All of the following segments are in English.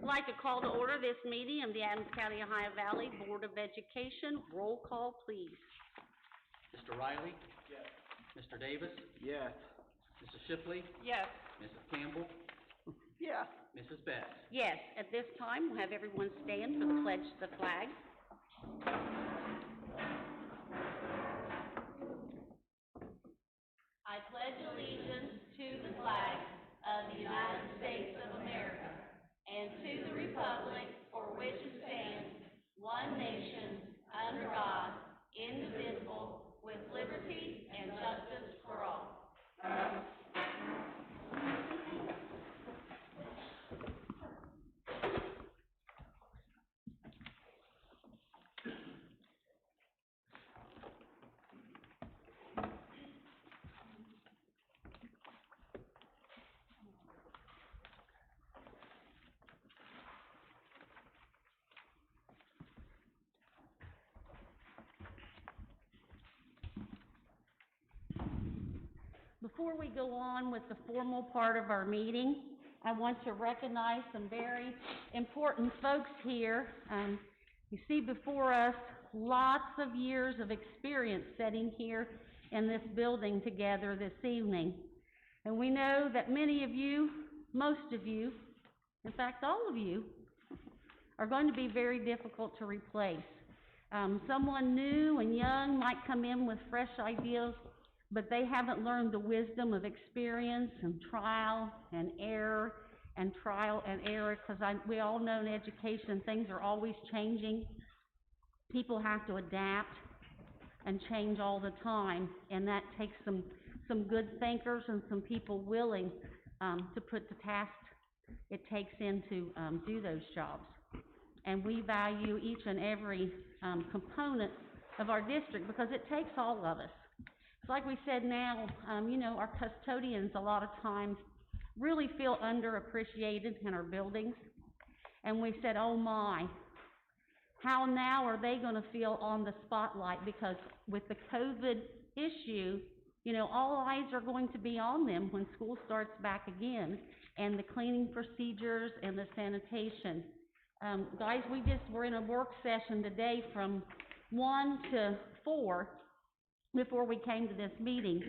I'd like to call to order this meeting of the Adams County, Ohio Valley Board of Education. Roll call, please. Mr. Riley? Yes. Mr. Davis? Yes. Mrs. Shipley? Yes. Mrs. Campbell? Yes. Mrs. Betts? Yes, at this time, we'll have everyone stand for the pledge to the flag. I pledge allegiance to the flag of the United States of America and to the republic for which it stands, one nation, under God, indivisible, with liberty and justice for all. Before we go on with the formal part of our meeting, I want to recognize some very important folks here. You see before us lots of years of experience sitting here in this building together this evening. And we know that many of you, most of you, in fact all of you, are going to be very difficult to replace. Someone new and young might come in with fresh ideas, but they haven't learned the wisdom of experience and trial and error and trial and error, because we all know in education things are always changing. People have to adapt and change all the time, and that takes some good thinkers and some people willing to put the task it takes in to do those jobs. And we value each and every component of our district because it takes all of us. Like we said now, our custodians a lot of times really feel underappreciated in our buildings. And we said, oh my, how now are they going to feel on the spotlight? Because with the COVID issue, all eyes are going to be on them when school starts back again. And the cleaning procedures and the sanitation. Guys, we just were in a work session today from 1 to 4 before we came to this meeting.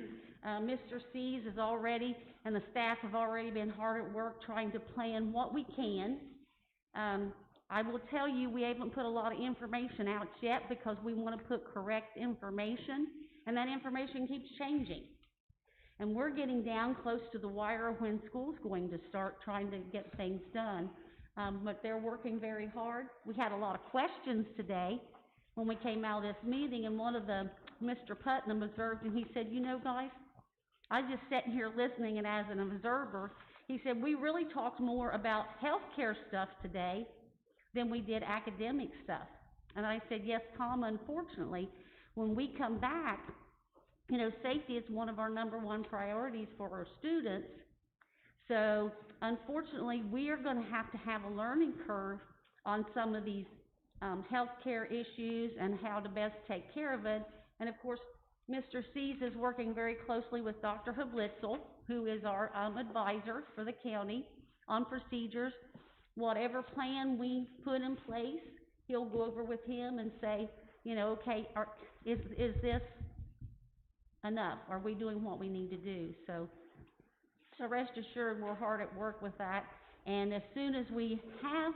Mr. Sees is already, and the staff have already been hard at work trying to plan what we can. I will tell you, we haven't put a lot of information out yet because we want to put correct information, and that information keeps changing. And we're getting down close to the wire when school's going to start trying to get things done. But they're working very hard. We had a lot of questions today when we came out of this meeting, and one of the Mr. Putnam observed, and he said, guys, I was just sitting here listening, and as an observer, he said, we really talked more about healthcare stuff today than we did academic stuff. And I said, yes, Tom, unfortunately, when we come back, safety is one of our number one priorities for our students. So, unfortunately, we are going to have a learning curve on some of these healthcare issues and how to best take care of it. And of course, Mr. Sees is working very closely with Dr. Hablitzel, who is our advisor for the county on procedures. Whatever plan we put in place, he'll go over with him and say, okay, is this enough? Are we doing what we need to do? So rest assured, we're hard at work with that. And as soon as we have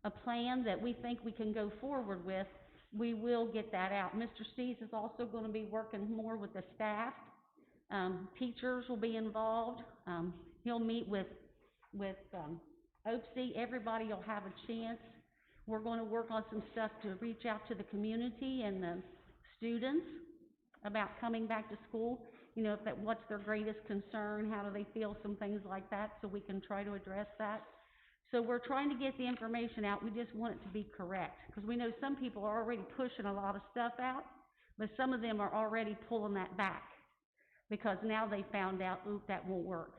a plan that we think we can go forward with, we will get that out. Mr. Steves is also going to be working more with the staff. Teachers will be involved. He'll meet with OPSE. Everybody will have a chance. We're going to work on some stuff to reach out to the community and the students about coming back to school. What's their greatest concern, how do they feel, some things like that, so we can try to address that. So we're trying to get the information out. We just want it to be correct, because we know some people are already pushing a lot of stuff out, but some of them are already pulling that back because now they found out, oop, that won't work.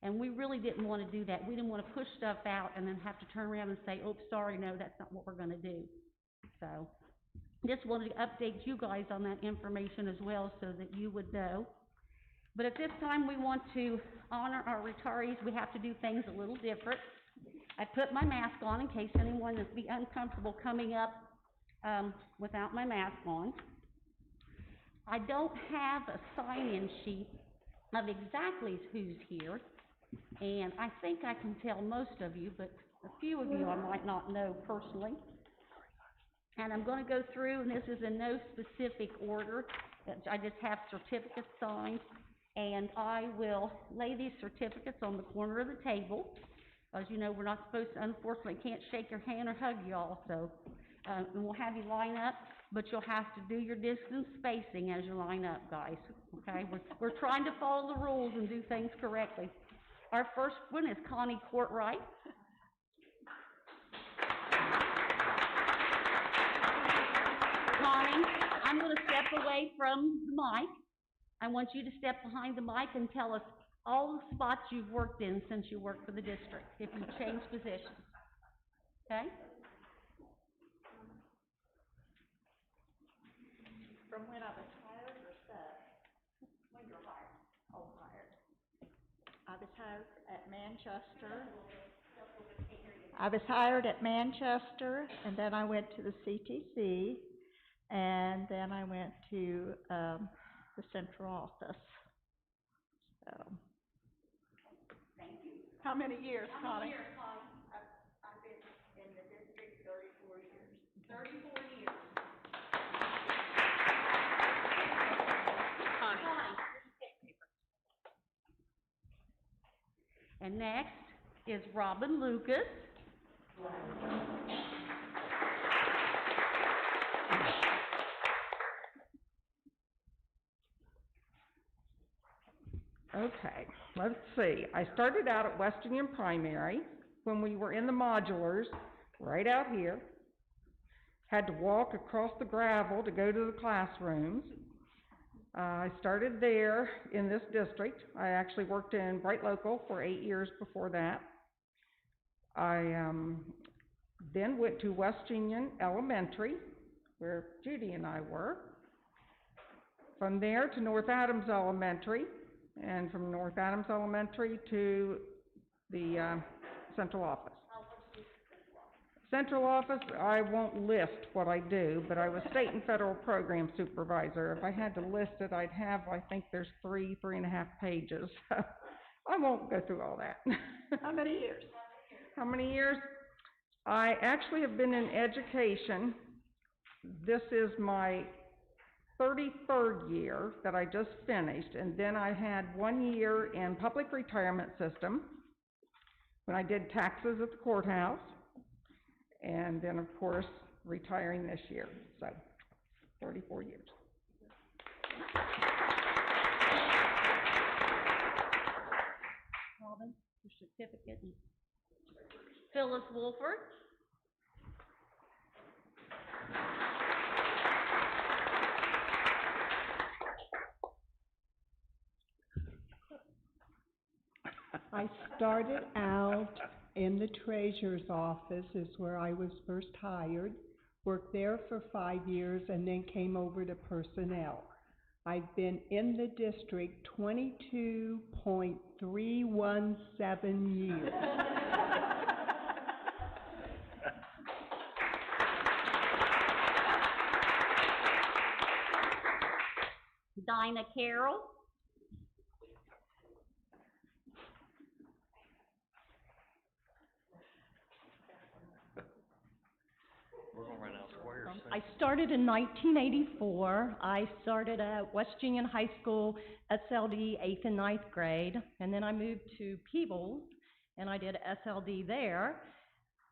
And we really didn't want to do that. We didn't want to push stuff out and then have to turn around and say, oops, sorry, no, that's not what we're going to do. So just wanted to update you guys on that information as well so that you would know. But at this time, we want to honor our retirees. We have to do things a little different. I put my mask on in case anyone would be uncomfortable coming up without my mask on. I don't have a sign-in sheet of exactly who's here, and I think I can tell most of you, but a few of you I might not know personally. And I'm going to go through, and this is in no specific order. I just have certificates signed, and I will lay these certificates on the corner of the table. As you know, we're not supposed to, unfortunately, can't shake your hand or hug y'all, so, and we'll have you line up, but you'll have to do your distance spacing as you line up, guys, okay? We're trying to follow the rules and do things correctly. Our first one is Connie Courtright. Connie, I'm going to step away from the mic. I want you to step behind the mic and tell us all the spots you've worked in since you worked for the district, if you change positions. Okay? From when I was hired or set? When you're hired? Oh, hired. I was hired at Manchester. I was hired at Manchester, and then I went to the CTC, and then I went to the central office. So. Thank you. How many years, Connie? I've been in the district 34 years. 34 years. And next is Robin Lucas. Okay, let's see. I started out at West Union Primary when we were in the modulars, right out here. Had to walk across the gravel to go to the classrooms. I started there in this district. I actually worked in Bright Local for 8 years before that. I then went to West Union Elementary, where Judy and I were. From there to North Adams Elementary, and from North Adams Elementary to the central office. Central office, I won't list what I do, but I was state and federal program supervisor. If I had to list it, I'd have, I think there's 3.5 pages. I won't go through all that. How many years? How many years? I actually have been in education. This is my 33rd year that I just finished, and then I had 1 year in public retirement system when I did taxes at the courthouse, and then of course retiring this year, so 34 years. Robin, your certificate. Phyllis Wolford. I started out in the treasurer's office, is where I was first hired, worked there for 5 years, and then came over to personnel. I've been in the district 22.317 years. Dinah Carroll. I started in 1984. I started at West Union High School, SLD 8th and 9th grade, and then I moved to Peebles, and I did SLD there.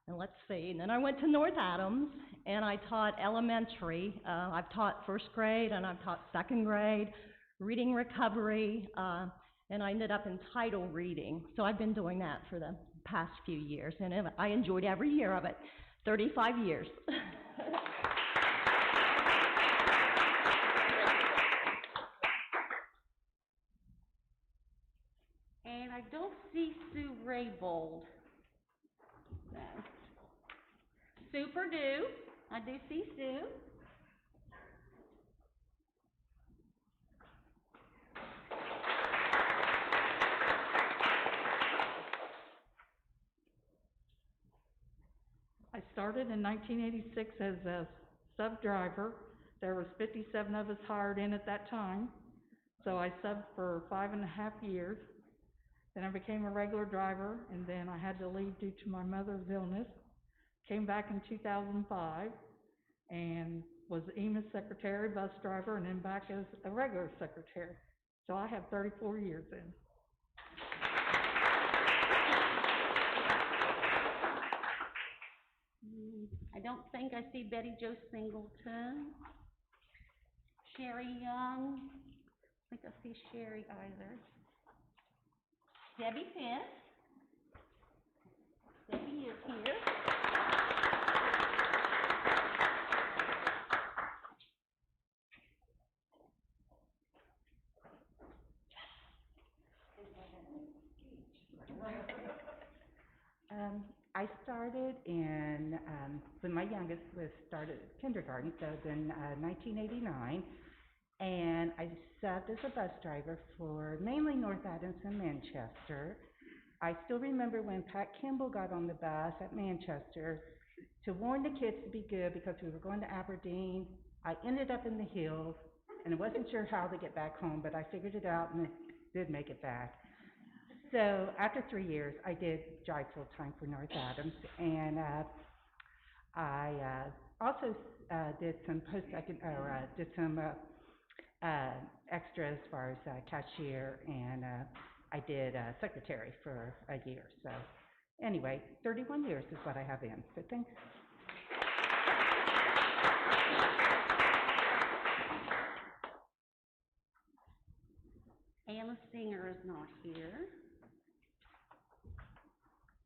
And let's see, and then I went to North Adams, and I taught elementary. I've taught first grade, and I've taught second grade, reading recovery, and I ended up in title reading. So I've been doing that for the past few years, and I enjoyed every year of it. 35 years. And I don't see Sue Raybold. No. Sue Perdue. I do see Sue. started in 1986 as a sub-driver. There was 57 of us hired in at that time, so I subbed for 5.5 years. Then I became a regular driver, and then I had to leave due to my mother's illness. Came back in 2005 and was EMS secretary, bus driver, and then back as a regular secretary. So I have 34 years in. I don't think I see Betty Jo Singleton. Sherry Young. I think I see Sherry either. Debbie Finn. Debbie is here. I started in, when my youngest was started kindergarten, so then 1989, and I served as a bus driver for mainly North Adams and Manchester. I still remember when Pat Kimball got on the bus at Manchester to warn the kids to be good because we were going to Aberdeen. I ended up in the hills, and I wasn't sure how to get back home, but I figured it out and did make it back. So after 3 years, I did drive full-time for North Adams, and I also did some extra as far as cashier, and I did secretary for a year. So anyway, 31 years is what I have in. So thanks. Anna Singer is not here.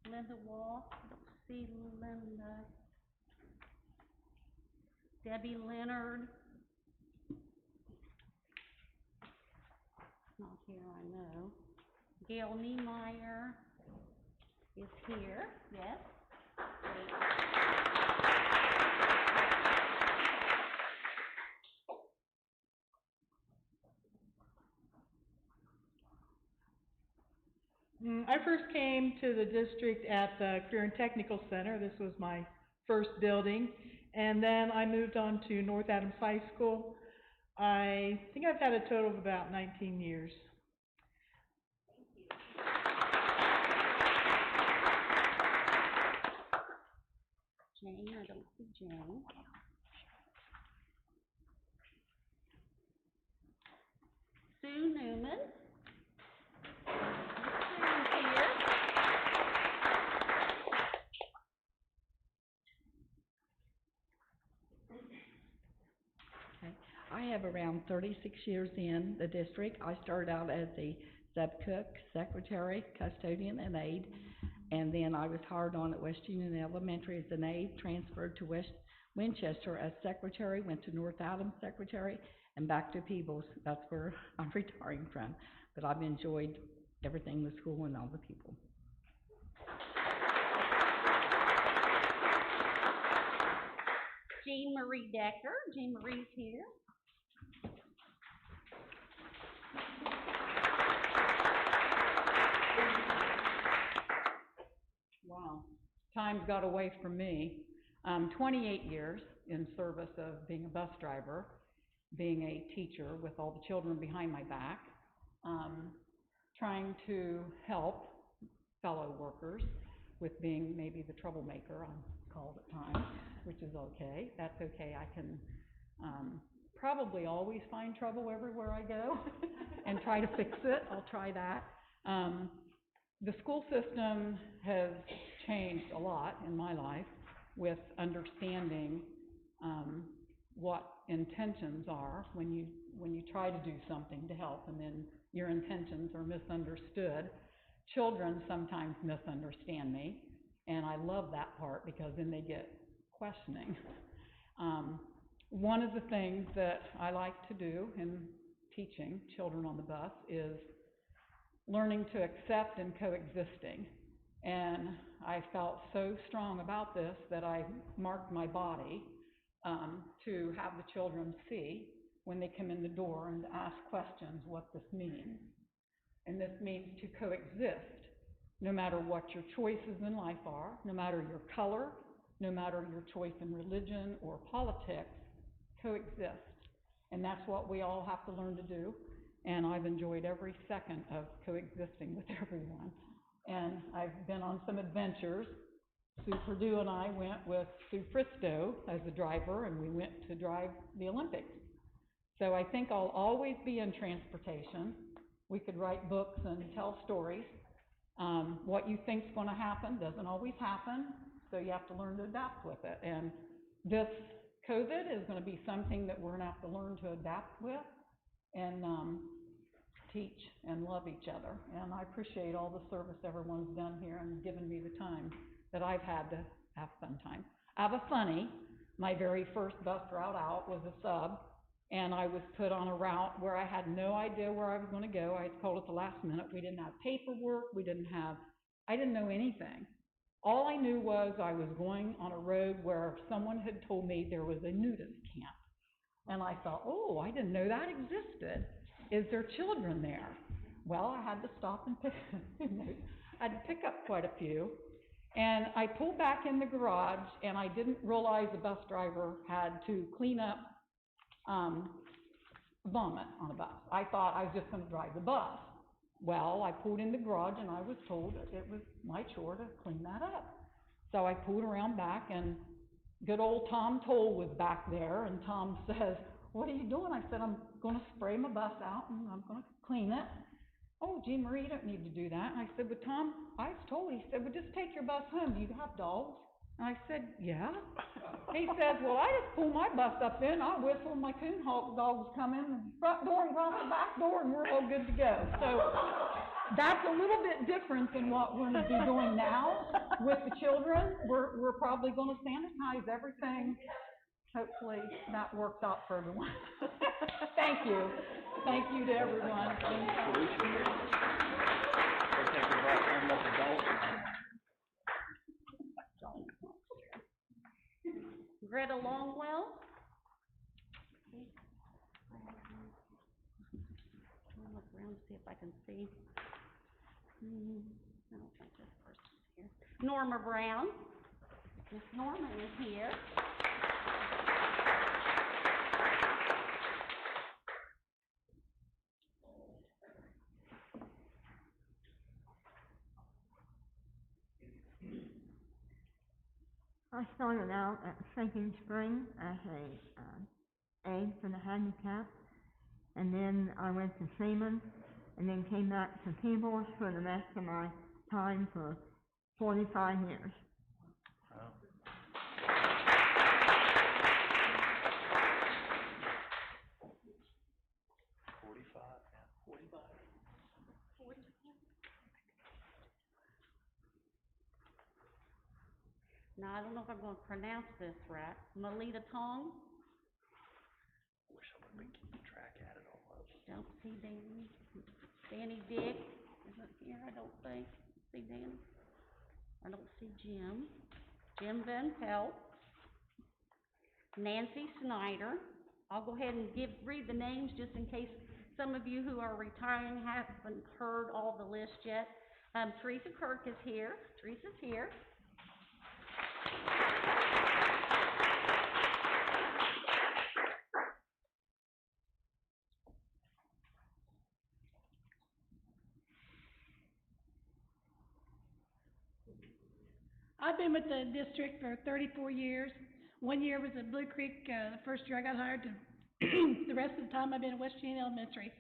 Linda Wall, I don't see Linda. Debbie Leonard. Not here, I know. Gail Niemeyer is here, yes. I first came to the district at the Career and Technical Center. This was my first building. And then I moved on to North Adams High School. I think I've had a total of about 19 years. Jane, I don't see Jane. Sue Newman. Sue's here. Okay. I have around 36 years in the district. I started out as a sub-cook, secretary, custodian, and aide. And then I was hired on at West Union Elementary as an aide, transferred to West Winchester as secretary, went to North Adams secretary, and back to Peebles. That's where I'm retiring from. But I've enjoyed everything, the school and all the people. Jean Marie Decker. Jean Marie's here. Wow, time's got away from me. 28 years in service of being a bus driver, being a teacher with all the children behind my back, trying to help fellow workers with being maybe the troublemaker I'm called at times, which is okay. That's okay. I can probably always find trouble everywhere I go and try to fix it. I'll try that. The school system has changed a lot in my life with understanding what intentions are when you try to do something to help and then your intentions are misunderstood. Children sometimes misunderstand me, and I love that part because then they get questioning. One of the things that I like to do in teaching children on the bus is learning to accept and coexisting. And I felt so strong about this that I marked my body to have the children see when they come in the door and ask questions what this means. And this means to coexist no matter what your choices in life are, no matter your color, no matter your choice in religion or politics, coexist. And that's what we all have to learn to do. And I've enjoyed every second of coexisting with everyone. And I've been on some adventures. Sue Perdue and I went with Sue Fristow as the driver, and we went to drive the Olympics. So I think I'll always be in transportation. We could write books and tell stories. What you think's going to happen doesn't always happen, so you have to learn to adapt with it. And this COVID is going to be something that we're going to have to learn to adapt with and teach and love each other. And I appreciate all the service everyone's done here and given me the time that I've had to have fun time. I have a funny. My very first bus route out was a sub, and I was put on a route where I had no idea where I was going to go. I was told at the last minute. We didn't have paperwork. I didn't know anything. All I knew was I was going on a road where someone had told me there was a nudist camp. And I thought, oh, I didn't know that existed. Is there children there? Well, I had to stop and pick up quite a few. And I pulled back in the garage, and I didn't realize the bus driver had to clean up vomit on the bus. I thought I was just going to drive the bus. Well, I pulled in the garage, and I was told that it was my chore to clean that up. So I pulled around back, and good old Tom Toll was back there, and Tom says, "What are you doing?" I said, "I'm going to spray my bus out, and I'm going to clean it." "Oh, Jean Marie, you don't need to do that." And I said, "But Tom, I was told." He said, "Well, just take your bus home. Do you have dogs?" And I said, "Yeah." He says, "Well, I just pull my bus up in, I whistle, and my coonhawk dogs come in the front door and go out the back door, and we're all good to go." So that's a little bit different than what we're going to be doing now with the children. We're probably going to sanitize everything. Hopefully that works out for everyone. Thank you. Thank you to everyone. Greta Longwell. I'll look around to see if I can see. I don't think this person's here. Norma Brown. Miss Norma is here. I started out at Sinking Spring as a aide for the handicapped, and then I went to Seaman, and then came back to Peebles for the rest of my time for 45 years. Now, I don't know if I'm going to pronounce this right. Melita Tong. Wish I would be keeping track at it all. Don't see Danny. Danny Dick isn't here, I don't think. See Danny? I don't see Jim. Jim Van Pelt. Nancy Snyder. I'll go ahead and read the names just in case some of you who are retiring haven't heard all the list yet. Teresa Kirk is here. Teresa's here. I've been with the district for 34 years. 1 year was at Blue Creek, the first year I got hired. The rest of the time I've been at West Virginia Elementary.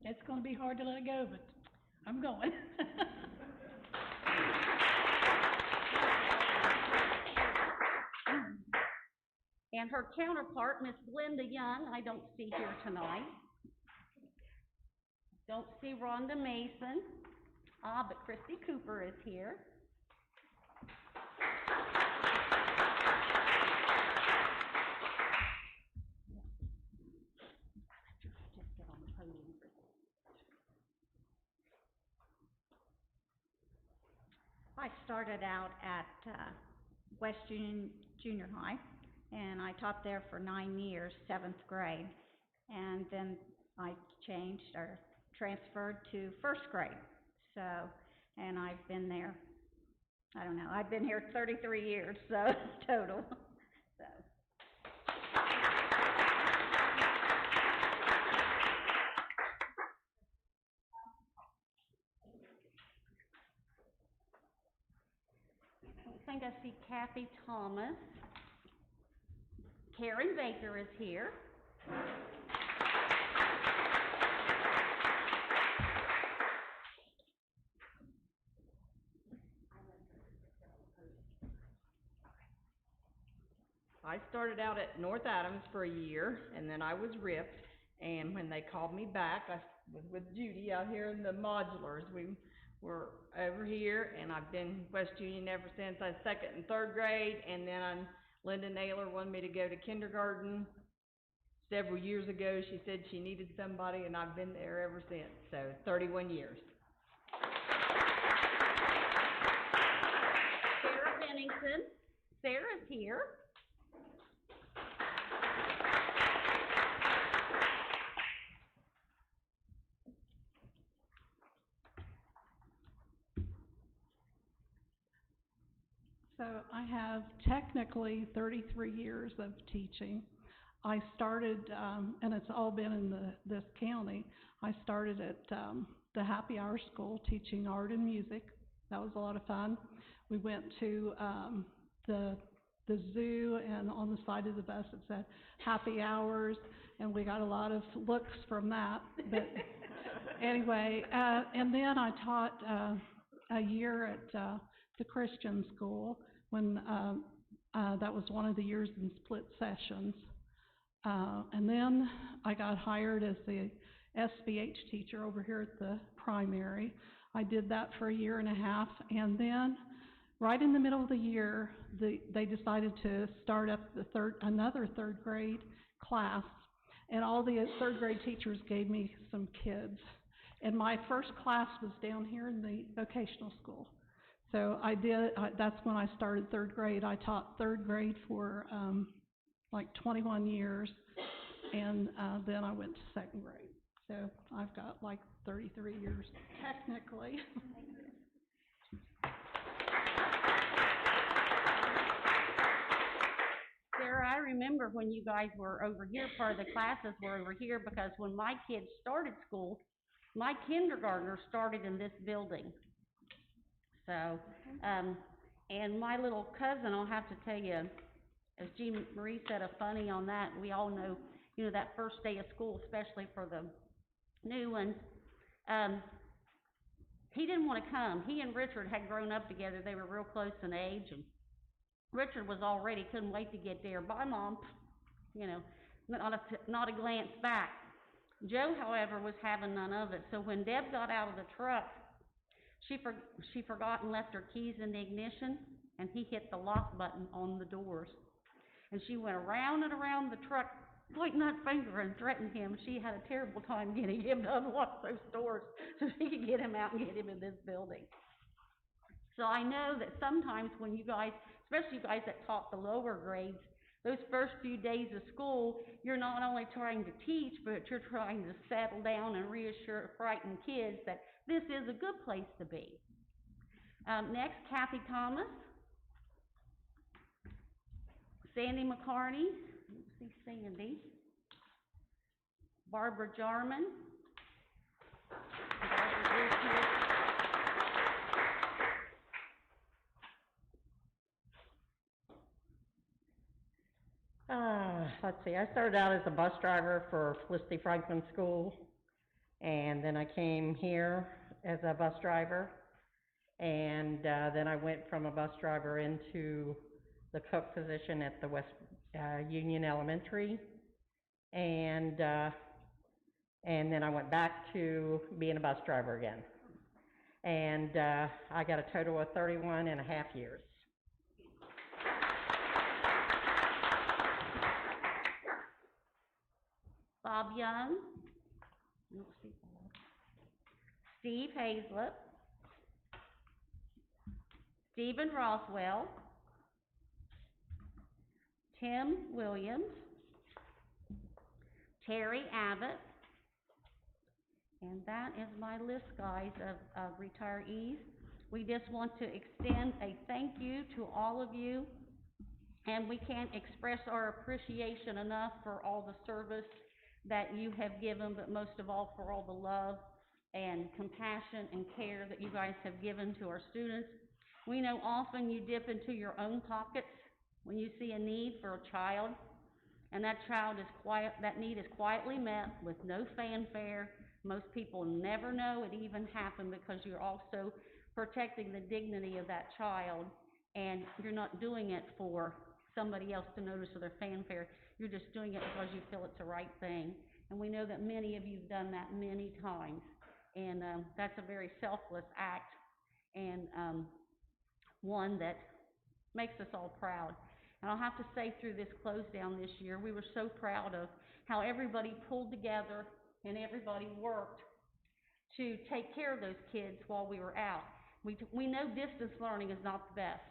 It's going to be hard to let it go, but I'm going. And her counterpart, Miss Glenda Young, I don't see here tonight. Don't see Rhonda Mason. But Christy Cooper is here. I started out at West Junior High, and I taught there for 9 years, 7th grade. And then I changed or transferred to 1st grade. So, and I've been there I don't know, I've been here 33 years, so, total, so. I think I see Kathy Thomas. Karen Baker is here. I started out at North Adams for a year, and then I was ripped, and when they called me back, I was with Judy out here in the modulars. We were over here, and I've been West Union ever since I was second and third grade, and then Linda Naylor wanted me to go to kindergarten. Several years ago, she said she needed somebody, and I've been there ever since, so 31 years. Sarah Bennington. Sarah's here. So I have technically 33 years of teaching. I started, and it's all been in this county, I started at the Happy Hour School teaching art and music. That was a lot of fun. We went to the zoo, and on the side of the bus it said Happy Hours, and we got a lot of looks from that. But anyway, and then I taught a year at the Christian school when that was one of the years in split sessions. And then I got hired as the SBH teacher over here at the primary. I did that for a year and a half, and then right in the middle of the year, they decided to start up another third grade class, and all the third grade teachers gave me some kids. And my first class was down here in the vocational school. So that's when I started third grade. I taught third grade for like 21 years, and then I went to second grade. So I've got like 33 years technically. Sarah, I remember when you guys were over here, part of the classes were over here, because when my kids started school, my kindergartner started in this building. So, and my little cousin, I'll have to tell you, as Jean Marie said, a funny on that, we all know, you know, that first day of school, especially for the new ones, he didn't want to come. He and Richard had grown up together. They were real close in age, and Richard was all ready, couldn't wait to get there. Bye, Mom. You know, not a glance back. Joe, however, was having none of it. So when Deb got out of the truck, she forgot and left her keys in the ignition, and he hit the lock button on the doors. And she went around and around the truck, pointing that finger and threatened him. She had a terrible time getting him to unlock those doors so she could get him out and get him in this building. So I know that sometimes when you guys, especially you guys that taught the lower grades, those first few days of school, you're not only trying to teach, but you're trying to settle down and reassure frightened kids that this is a good place to be. Next, Kathy Thomas. Sandy McCarney. Let's see, Sandy. Barbara Jarman. Barbara is here. Let's see, I started out as a bus driver for Felicity Franklin School, and then I came here as a bus driver, and then I went from a bus driver into the cook position at the West Union Elementary, and then I went back to being a bus driver again. And I got a total of 31 and a half years. Bob Young. Steve Hazlett. Stephen Roswell. Tim Williams. Terry Abbott. And that is my list, guys, of retirees. We just want to extend a thank you to all of you, and we can't express our appreciation enough for all the service that you have given, but most of all for all the love and compassion and care that you guys have given to our students. We know often you dip into your own pockets when you see a need for a child, and that need is quietly met with no fanfare. Most people never know it even happened because you're also protecting the dignity of that child, and you're not doing it for somebody else to notice or their fanfare. You're just doing it because you feel it's the right thing. And we know that many of you have done that many times. And that's a very selfless act, and one that makes us all proud. And I'll have to say, through this close down this year, we were so proud of how everybody pulled together and everybody worked to take care of those kids while we were out. We know distance learning is not the best.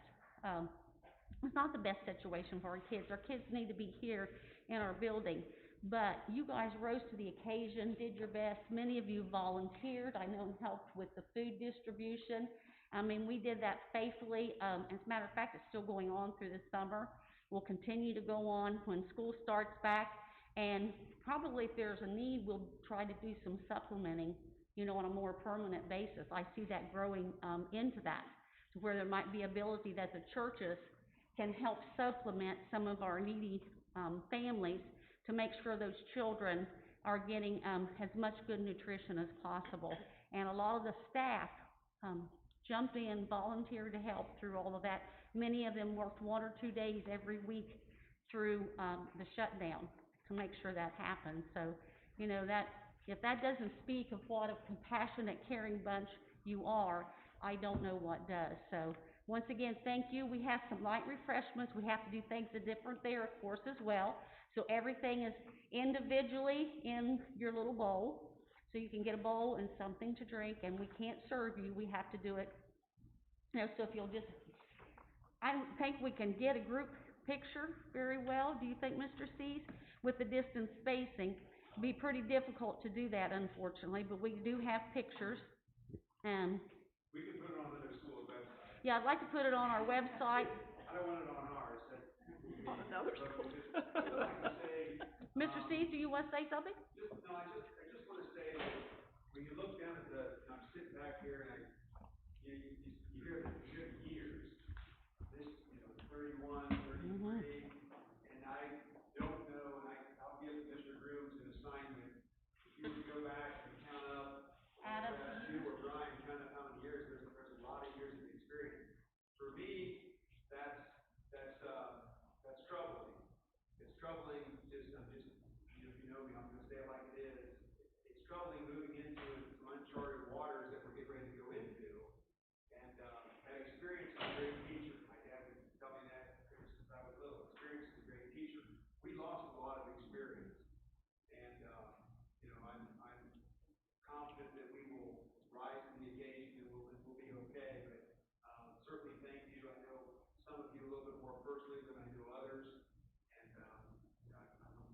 It's not the best situation for our kids. Our kids need to be here in our building. But you guys rose to the occasion, did your best. Many of you volunteered. I know, and helped with the food distribution. I mean, we did that faithfully. As a matter of fact, it's still going on through the summer. We'll continue to go on when school starts back. And probably if there's a need, we'll try to do some supplementing, on a more permanent basis. I see that growing into that, to where there might be ability that the churches can help supplement some of our needy families to make sure those children are getting as much good nutrition as possible. And a lot of the staff jumped in, volunteered to help through all of that. Many of them worked 1 or 2 days every week through the shutdown to make sure that happened. So, that if that doesn't speak of what a compassionate, caring bunch you are, I don't know what does. So, once again, thank you. We have some light refreshments. We have to do things different there, of course, as well. So everything is individually in your little bowl. So you can get a bowl and something to drink, and we can't serve you. We have to do it. So if you'll just, I don't think we can get a group picture very well. Do you think, Mr. Cease? With the distance spacing, it'd be pretty difficult to do that, unfortunately, but we do have pictures. We can put it on the school's website. Yeah, I'd like to put it on our website. I don't want it on ours. On another school. Mr. Cease, do you want to say something? I just want to say that when you look down at I'm sitting back here and you hear the years. This, 31, 33, and I don't know, and I'll give Mr. Grooms an assignment. If you would go back and count up, you or Brian, count up how many years, there's a lot of years of experience. For me, that's troubling. It's troubling, you know me, I'm gonna say it like it is. It's troubling moving into some uncharted waters that we're getting ready to go into. And that experience is a great teacher. My dad would tell me that since I was little. Experience is a great teacher. We lost a lot of experience. And I'm confident that we will rise to the occasion and we'll be okay. But certainly thank you. I know some of you a little bit more personally than I know others. And I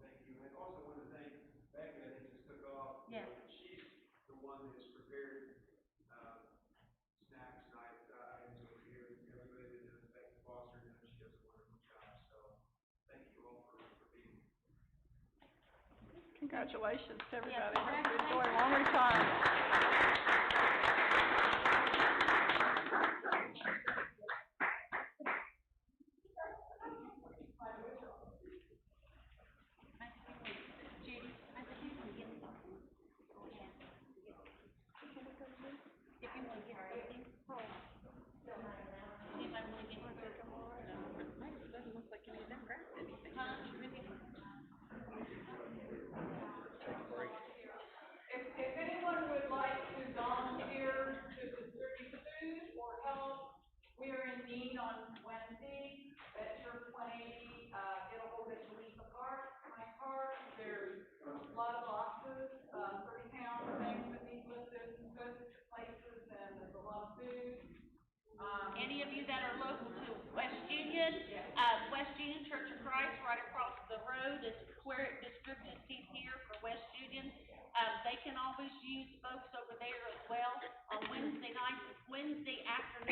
thank you. I also want to thank Becky. I think just took off. Yes. She's the one that's prepared snacks and items over here. Everybody that does Becky Foster, she does a wonderful job. So thank you all for being here. Congratulations to everybody. Yes, Hope you enjoy congratulations. a long retirement. If anyone would like to volunteer to distribute food or help, we are in need on Wednesday at Church 180. Get a hold of Lisa Park, my car. There's a lot of boxes, 30-pound things that need listed in places, and there's a lot of food. Any of you that are local to West Union, West Union Church of Christ, right across the road is where it distributes these here for West Union. They can always use folks over there as well. On Wednesday nights, Wednesday afternoon.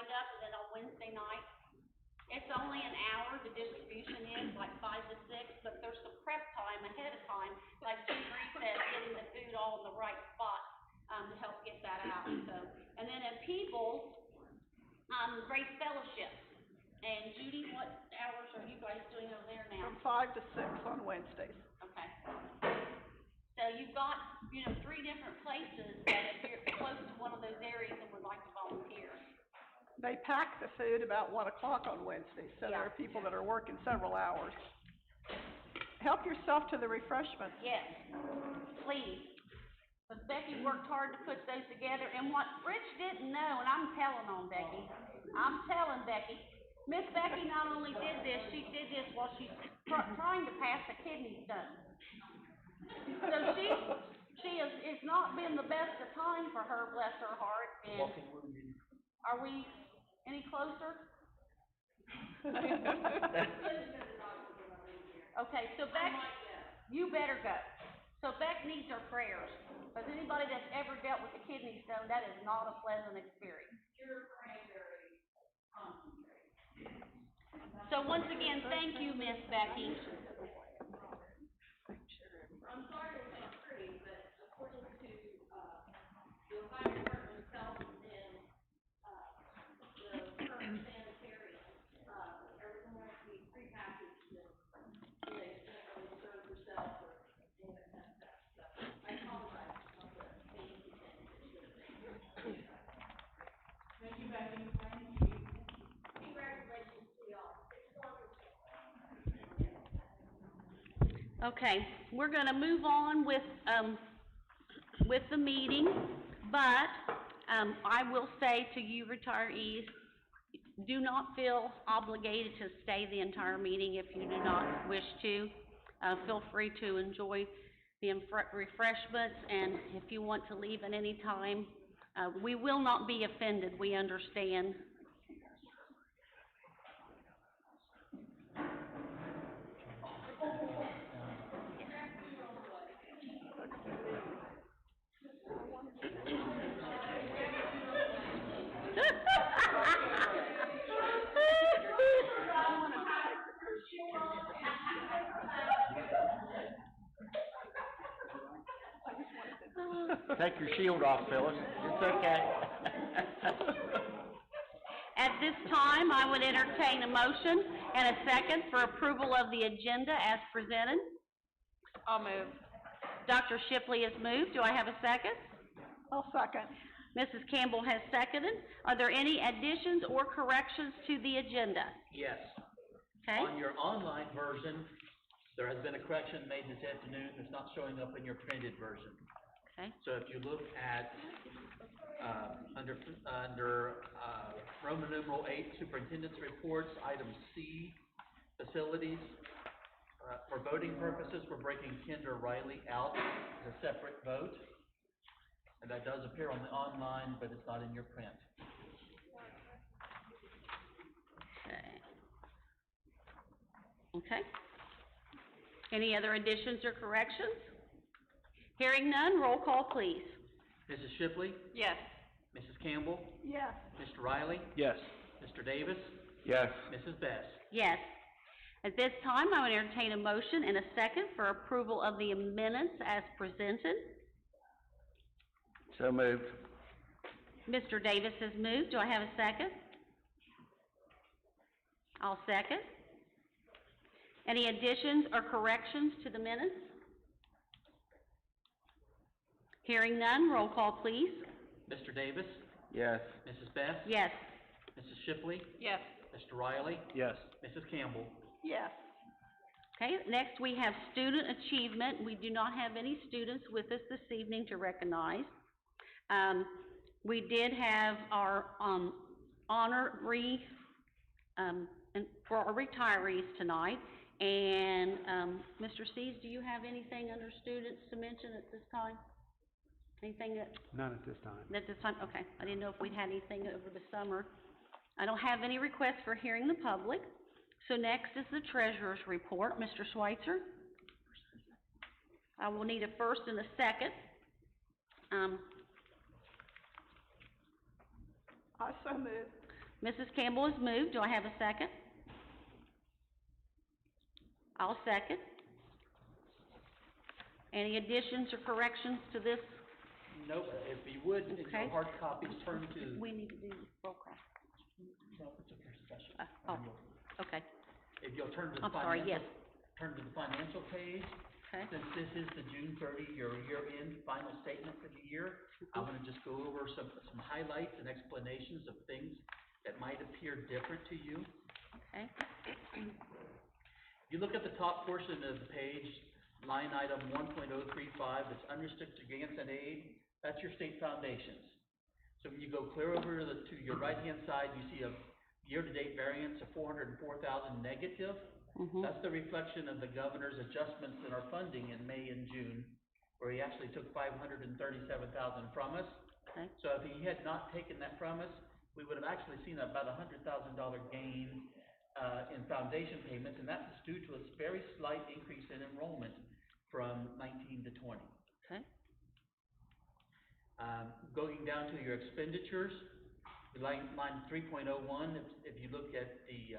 signed up, and then on Wednesday night, it's only an hour, the distribution is like 5 to 6, but there's some prep time ahead of time, like Chief Reed said, getting the food all in the right spot, to help get that out, so. And then at Peoples, Grace Fellowship. And Judy, what hours are you guys doing over there now? From 5 to 6 on Wednesdays. Okay. So you've got, 3 different places that if you're close to one of those areas and would like to volunteer. They pack the food about 1 o'clock on Wednesdays, so there are people that are working several hours. Help yourself to the refreshments. Yes, please. Because Becky worked hard to put those together, and what Rich didn't know, and I'm telling on Becky, Miss Becky not only did this, she did this while she's trying to pass a kidney stone. So it's not been the best of time for her, bless her heart, and are we any closer? Okay, so Beck, you better go. So Beck needs her prayers, because anybody that's ever dealt with a kidney stone, that is not a pleasant experience. So once again, thank you, Miss Becky. I'm sorry to say pretty, but according to, the Ohio Department of Health and, the current sanitarian, everything has to be prepackaged and, you can't really serve yourself or anything like that, so I apologize for some of the things you said that should have been. Thank you, Becky. Thank you. Congratulations to y'all. It's wonderful. Okay, we're gonna move on with the meeting, but, I will say to you retirees, do not feel obligated to stay the entire meeting if you do not wish to. Feel free to enjoy the refreshments, and if you want to leave at any time, we will not be offended, we understand. Take your shield off, Phyllis. It's okay. At this time, I would entertain a motion and a second for approval of the agenda as presented. I'll move. Dr. Shipley has moved. Do I have a second? I'll second. Mrs. Campbell has seconded. Are there any additions or corrections to the agenda? Yes. Okay. On your online version, there has been a correction made this afternoon. It's not showing up in your printed version. Okay. So if you look at, under Roman numeral 8, Superintendent's Reports, item C, Facilities, for voting purposes, we're breaking Kendra Riley out as a separate vote. And that does appear on the online, but it's not in your print. Okay. Any other additions or corrections? Hearing none, roll call, please. Mrs. Shipley? Yes. Mrs. Campbell? Yes. Mr. Riley? Yes. Mr. Davis? Yes. Mrs. Best? Yes. At this time, I would entertain a motion and a second for approval of the minutes as presented. So moved. Mr. Davis has moved. Do I have a second? I'll second. Any additions or corrections to the minutes? Hearing none, roll call, please. Mr. Davis? Yes. Mrs. Best? Yes. Mrs. Shipley? Yes. Mr. Riley? Yes. Mrs. Campbell? Yes. Okay, next we have student achievement. We do not have any students with us this evening to recognize. We did have our honor for our retirees tonight. And Mr. Sees, do you have anything under students to mention at this time? Anything that? None at this time. At this time, okay. I didn't know if we'd had anything over the summer. I don't have any requests for hearing the public. So next is the treasurer's report. Mr. Schweitzer? I will need a first and a second. I so move. Mrs. Campbell has moved. Do I have a second? I'll second. Any additions or corrections to this? Nope, if you would, in Okay. your hard copies, turn to, We need to do roll call. no, it's okay, special. Okay, If you'll turn to the I'm sorry, financial, yes. turn to the financial page. Okay. Since this is the June 30, your year-end final statement for the year, I'm gonna just go over some highlights and explanations of things that might appear different to you. Okay. If you look at the top portion of the page, line item 1.035, it's unrestricted grants and aid, that's your state foundations. So when you go clear over to your right-hand side, you see a year-to-date variance of 404,000 negative. That's the reflection of the governor's adjustments in our funding in May and June, where he actually took 537,000 from us. Okay. So if he had not taken that from us, we would have actually seen about $100,000 gain in foundation payments, and that's due to a very slight increase in enrollment from 19 to 20. Okay. Going down to your expenditures, line 3.01, if you look at the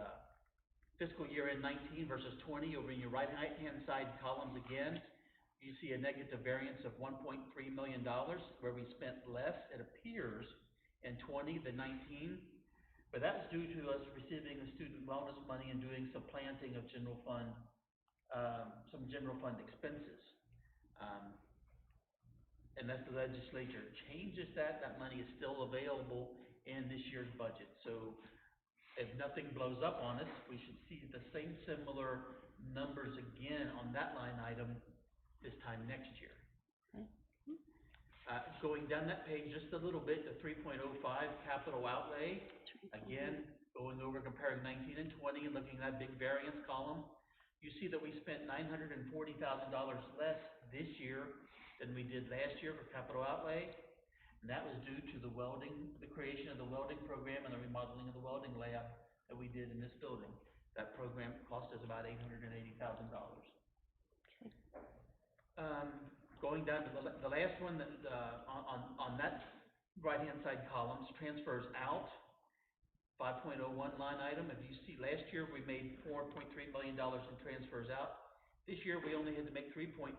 fiscal year in 19 versus 20, over in your right-hand side columns again, you see a negative variance of $1.3 million, where we spent less, it appears, in 20 than 19. But that's due to us receiving the student wellness money and doing some planting of general fund expenses. Unless the legislature changes that money is still available in this year's budget. So if nothing blows up on us, we should see the same similar numbers again on that line item this time next year. Okay. Going down that page just a little bit to 3.05 capital outlay. Again, going over comparing 19 and 20 and looking at that big variance column, you see that we spent $940,000 less this year than we did last year for capital outlay. And that was due to the creation of the welding program and the remodeling of the welding lab that we did in this building. That program cost us about $880,000. Okay. Going down to the last one, that on that right-hand side columns, transfers out, 5.01 line item. If you see, last year we made $4.3 million in transfers out. This year we only had to make $3.3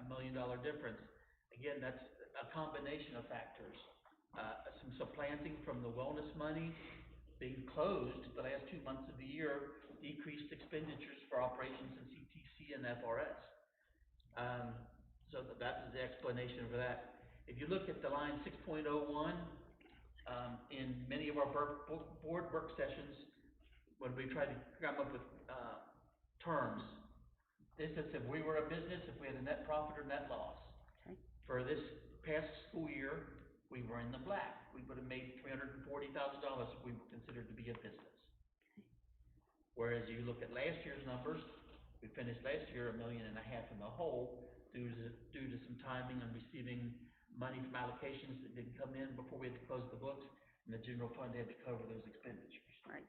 million difference. Again, that's a combination of factors. Some supplanting from the wellness money, being closed the last 2 months of the year, decreased expenditures for operations in CTC and FRS. So that is the explanation for that. If you look at the line 6.01, in many of our board work sessions, when we try to come up with terms, this is if we were a business, if we had a net profit or net loss. Okay. For this past school year, we were in the black. We would have made $340,000 if we were considered to be a business. Whereas you look at last year's numbers, we finished last year $1.5 million in the hole due to some timing and receiving money from allocations that didn't come in before we had to close the books, and the general fund had to cover those expenditures. Right.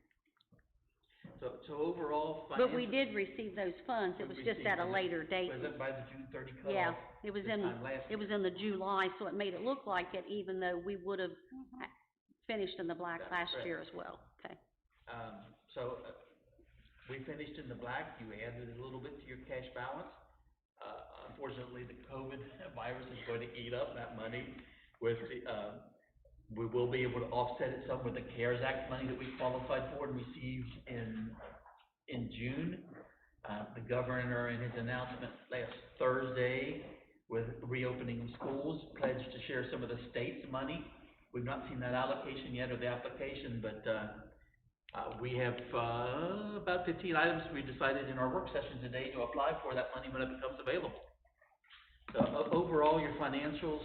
So overall, But we did receive those funds, it was just at a later date. Was it by the June 30 cutoff? Yeah, it was this in, time last it was year? in the July, so it made it look like it, even though we would have finished in the black That's last correct. year as well. Okay. We finished in the black, you added a little bit to your cash balance. Unfortunately, the COVID virus is going to eat up that money with the, we will be able to offset it some with the CARES Act money that we qualified for and received in June. The governor, in his announcement last Thursday with reopening of schools, pledged to share some of the state's money. We've not seen that allocation yet or the application, but we have about 15 items we decided in our work session today to apply for that money when it becomes available. So overall, your financials,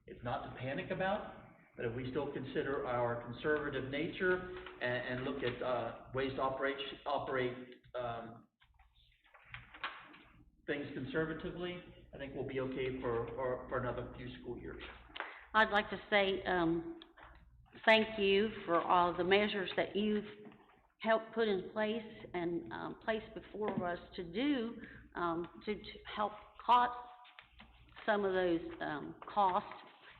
it's not to panic about, but if we still consider our conservative nature and look at ways to operate things conservatively, I think we'll be okay for another few school years. I'd like to say, thank you for all the measures that you've helped put in place and placed before us to do to help cut some of those costs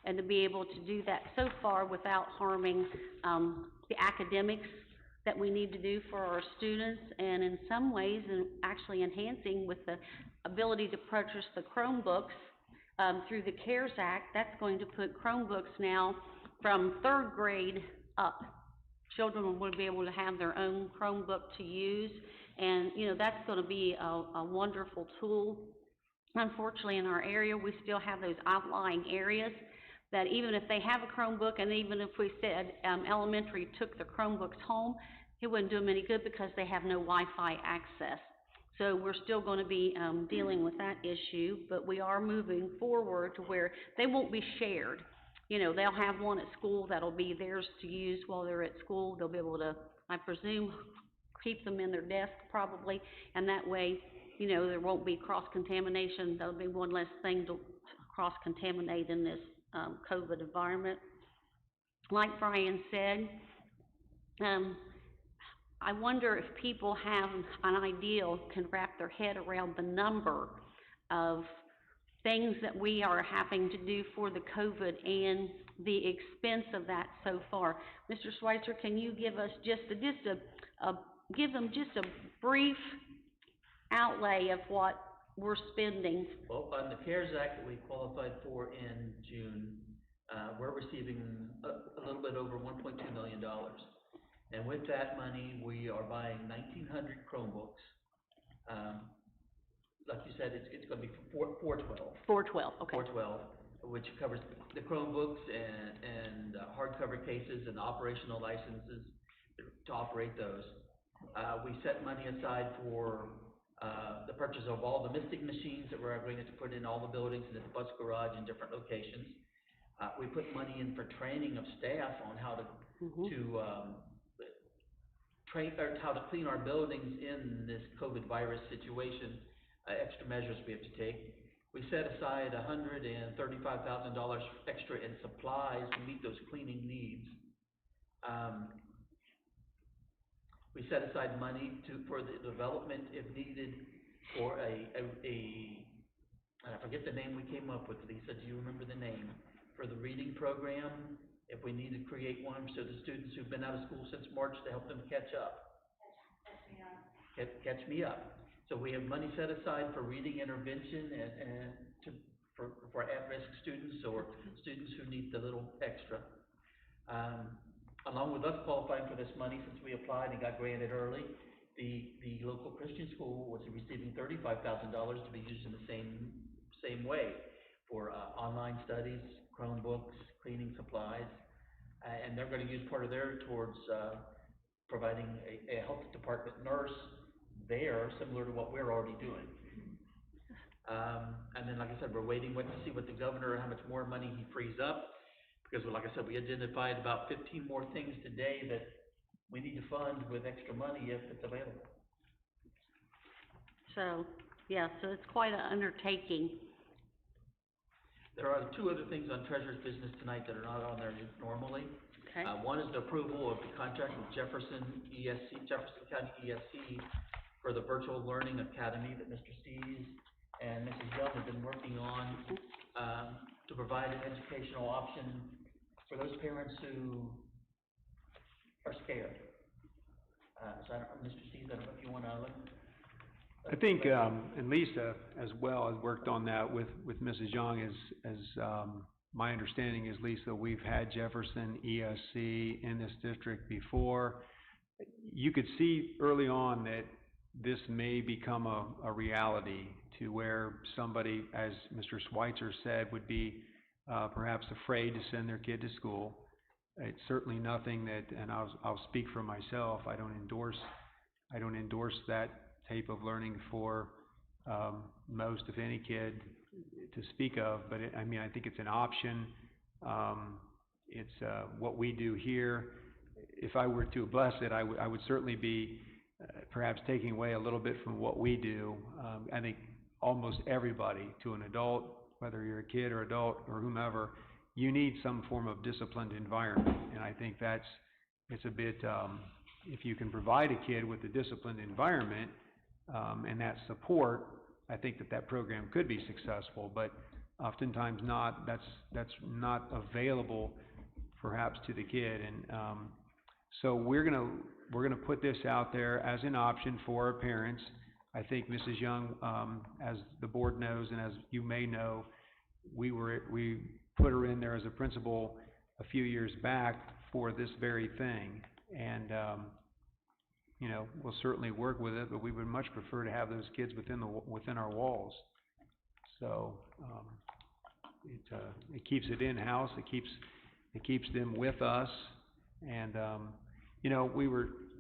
and to be able to do that so far without harming, the academics that we need to do for our students, and in some ways, and actually enhancing with the ability to purchase the Chromebooks, through the CARES Act. That's going to put Chromebooks now from third grade up. Children will be able to have their own Chromebook to use, and, you know, that's gonna be a wonderful tool. Unfortunately, in our area, we still have those outlying areas that even if they have a Chromebook, and even if we said, elementary took the Chromebooks home, it wouldn't do them any good because they have no Wi-Fi access. So we're still gonna be, dealing with that issue, but we are moving forward to where they won't be shared. You know, they'll have one at school that'll be theirs to use while they're at school. They'll be able to, I presume, keep them in their desk probably, and that way, you know, there won't be cross-contamination. That'll be one less thing to cross-contaminate in this, COVID environment. Like Brian said, I wonder if people have an idea, can wrap their head around the number of things that we are having to do for the COVID and the expense of that so far. Mr. Schweitzer, can you give us give them just a brief outlay of what we're spending? Well, on the CARES Act that we qualified for in June, we're receiving a little bit over $1.2 million. And with that money, we are buying 1,900 Chromebooks. Like you said, it's gonna be 412. 412, okay. 412, which covers the Chromebooks and hardcover cases and operational licenses to operate those. We set money aside for the purchase of all the misting machines that we're going to put in all the buildings and at the bus garage in different locations. We put money in for training of staff on how to train, or how to clean our buildings in this COVID virus situation, extra measures we have to take. We set aside $135,000 extra in supplies to meet those cleaning needs. We set aside money for the development, if needed, for I forget the name we came up with, Lisa, do you remember the name? For the reading program, if we need to create one, so the students who've been out of school since March, to help them catch up. Catch me up. So we have money set aside for reading intervention and for at-risk students or students who need the little extra. Along with us qualifying for this money, since we applied and got granted early, the local Christian school was receiving $35,000 to be used in the same way for online studies, Chromebooks, cleaning supplies, and they're going to use part of their towards providing a health department nurse there, similar to what we're already doing. And then, like I said, we're waiting to see what the governor, how much more money he frees up, because like I said, we identified about 15 more things today that we need to fund with extra money if it's available. So, yeah, so it's quite an undertaking. There are two other things on Treasurer's business tonight that are not on there normally. Okay. One is the approval of the contract with Jefferson County ESC for the Virtual Learning Academy that Mr. Stees and Mrs. Young have been working on to provide an educational option for those parents who are scared. So Mr. Stees, I don't know if you want to look. I think, and Lisa as well has worked on that with Mrs. Young, as my understanding is, Lisa, we've had Jefferson ESC in this district before. You could see early on that this may become a reality, to where somebody, as Mr. Schweitzer said, would be perhaps afraid to send their kid to school. It's certainly nothing that, and I'll speak for myself, I don't endorse that type of learning for most, if any, kid to speak of, but I think it's an option. It's what we do here. If I were to bless it, I would certainly be perhaps taking away a little bit from what we do. I think almost everybody, to an adult, whether you're a kid or adult or whomever, you need some form of disciplined environment, and I think it's a bit, if you can provide a kid with a disciplined environment and that support, I think that program could be successful. But oftentimes not, that's not available perhaps to the kid. And, so we're gonna put this out there as an option for our parents. I think Mrs. Young, as the board knows and as you may know, we put her in there as a principal a few years back for this very thing. And, you know, we'll certainly work with it, but we would much prefer to have those kids within our walls. So, it keeps it in-house, it keeps them with us. And, you know,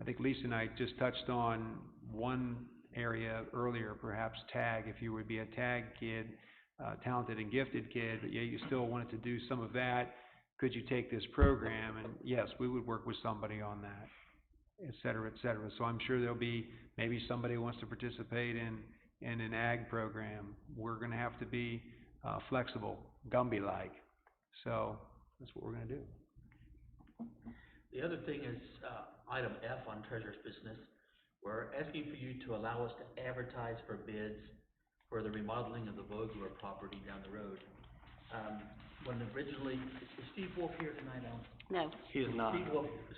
I think Lisa and I just touched on one area earlier, perhaps tag, if you would be a tag kid, talented and gifted kid, but yeah, you still wanted to do some of that, could you take this program? And yes, we would work with somebody on that, et cetera, et cetera. So I'm sure there'll be, maybe somebody wants to participate in an ag program. We're gonna have to be flexible, Gumby-like. So that's what we're gonna do. The other thing is, item F on treasurer's business. We're asking for you to allow us to advertise for bids for the remodeling of the Vogler property down the road. When originally, is Steve Wolf here tonight, Alan? No. He is not.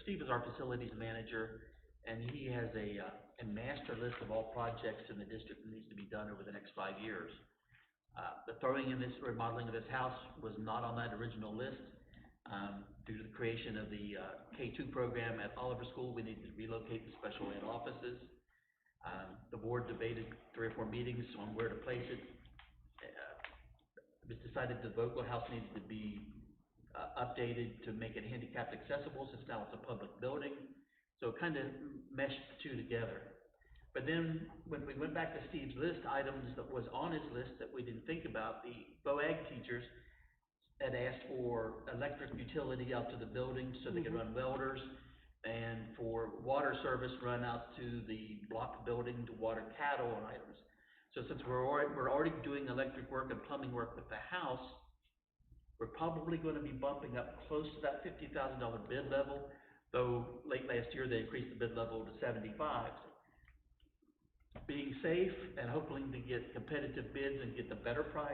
Steve is our facilities manager, and he has a master list of all projects in the district that needs to be done over the next 5 years. The throwing in this, remodeling of this house was not on that original list. Due to the creation of the K-2 program at Oliver School, we needed to relocate the special ed offices. The board debated 3 or 4 meetings on where to place it. It was decided the Vogler House needed to be updated to make it handicapped accessible, since now it's a public building. So it kind of meshed the two together. But then, when we went back to Steve's list, items that was on his list that we didn't think about, the ag teachers had asked for electric utility out to the building so they could run welders, and for water service run out to the block building to water cattle and items. So since we're already doing electric work and plumbing work with the house, we're probably gonna be bumping up close to that $50,000 bid level, though late last year they increased the bid level to 75. Being safe and hoping to get competitive bids and get the better price,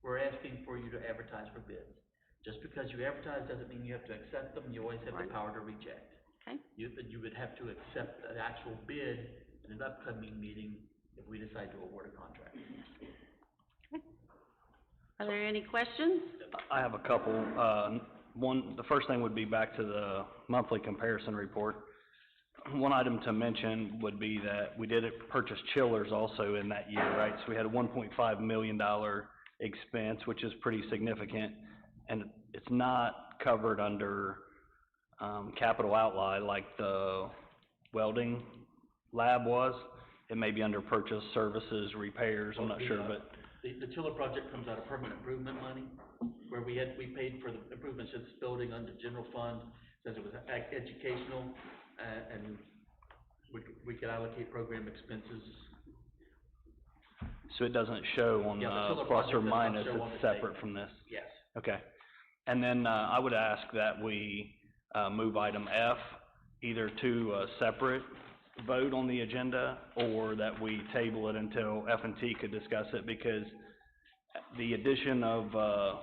we're asking for you to advertise for bids. Just because you advertise doesn't mean you have to accept them, you always have the power to reject. Okay. You would have to accept an actual bid in an upcoming meeting if we decide to award a contract. Okay. Are there any questions? I have a couple. The first thing would be back to the monthly comparison report. One item to mention would be that we did purchase chillers also in that year, right? So we had a $1.5 million expense, which is pretty significant, and it's not covered under capital outlay like the welding lab was. It may be under purchase services, repairs, I'm not sure, but The chiller project comes out of permanent improvement money, where we paid for the improvements to this building under general fund, since it was educational, and we could allocate program expenses. so it doesn't show on Yeah, the the chiller plus or project does not minus, show on it's the separate statement. from this? Yes. Okay. And then, I would ask that we, move item F either to a separate vote on the agenda, or that we table it until F&T could discuss it, because the addition of,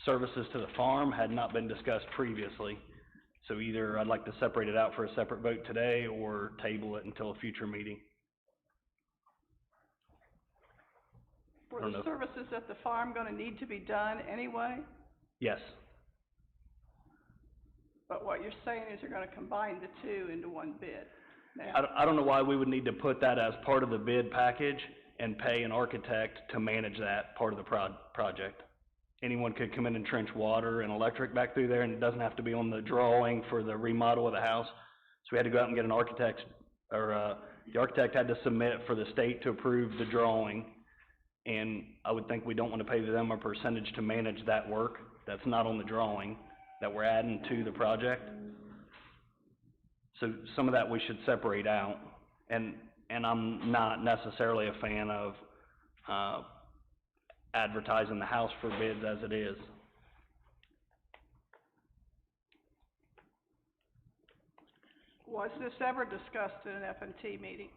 services to the farm had not been discussed previously. So either I'd like to separate it out for a separate vote today, or table it until a future meeting. Were I don't the know. services at the farm gonna need to be done anyway? Yes. But what you're saying is you're gonna combine the two into one bid. Now, I don't know why we would need to put that as part of the bid package and pay an architect to manage that part of the project. Anyone could come in and trench water and electric back through there, and it doesn't have to be on the drawing for the remodel of the house. So we had to go out and get an architect, or, the architect had to submit for the state to approve the drawing. And I would think we don't want to pay them a percentage to manage that work that's not on the drawing, that we're adding to the project. So some of that we should separate out, and I'm not necessarily a fan of, advertising the house for bids as it is. was this ever discussed in an F&T meeting?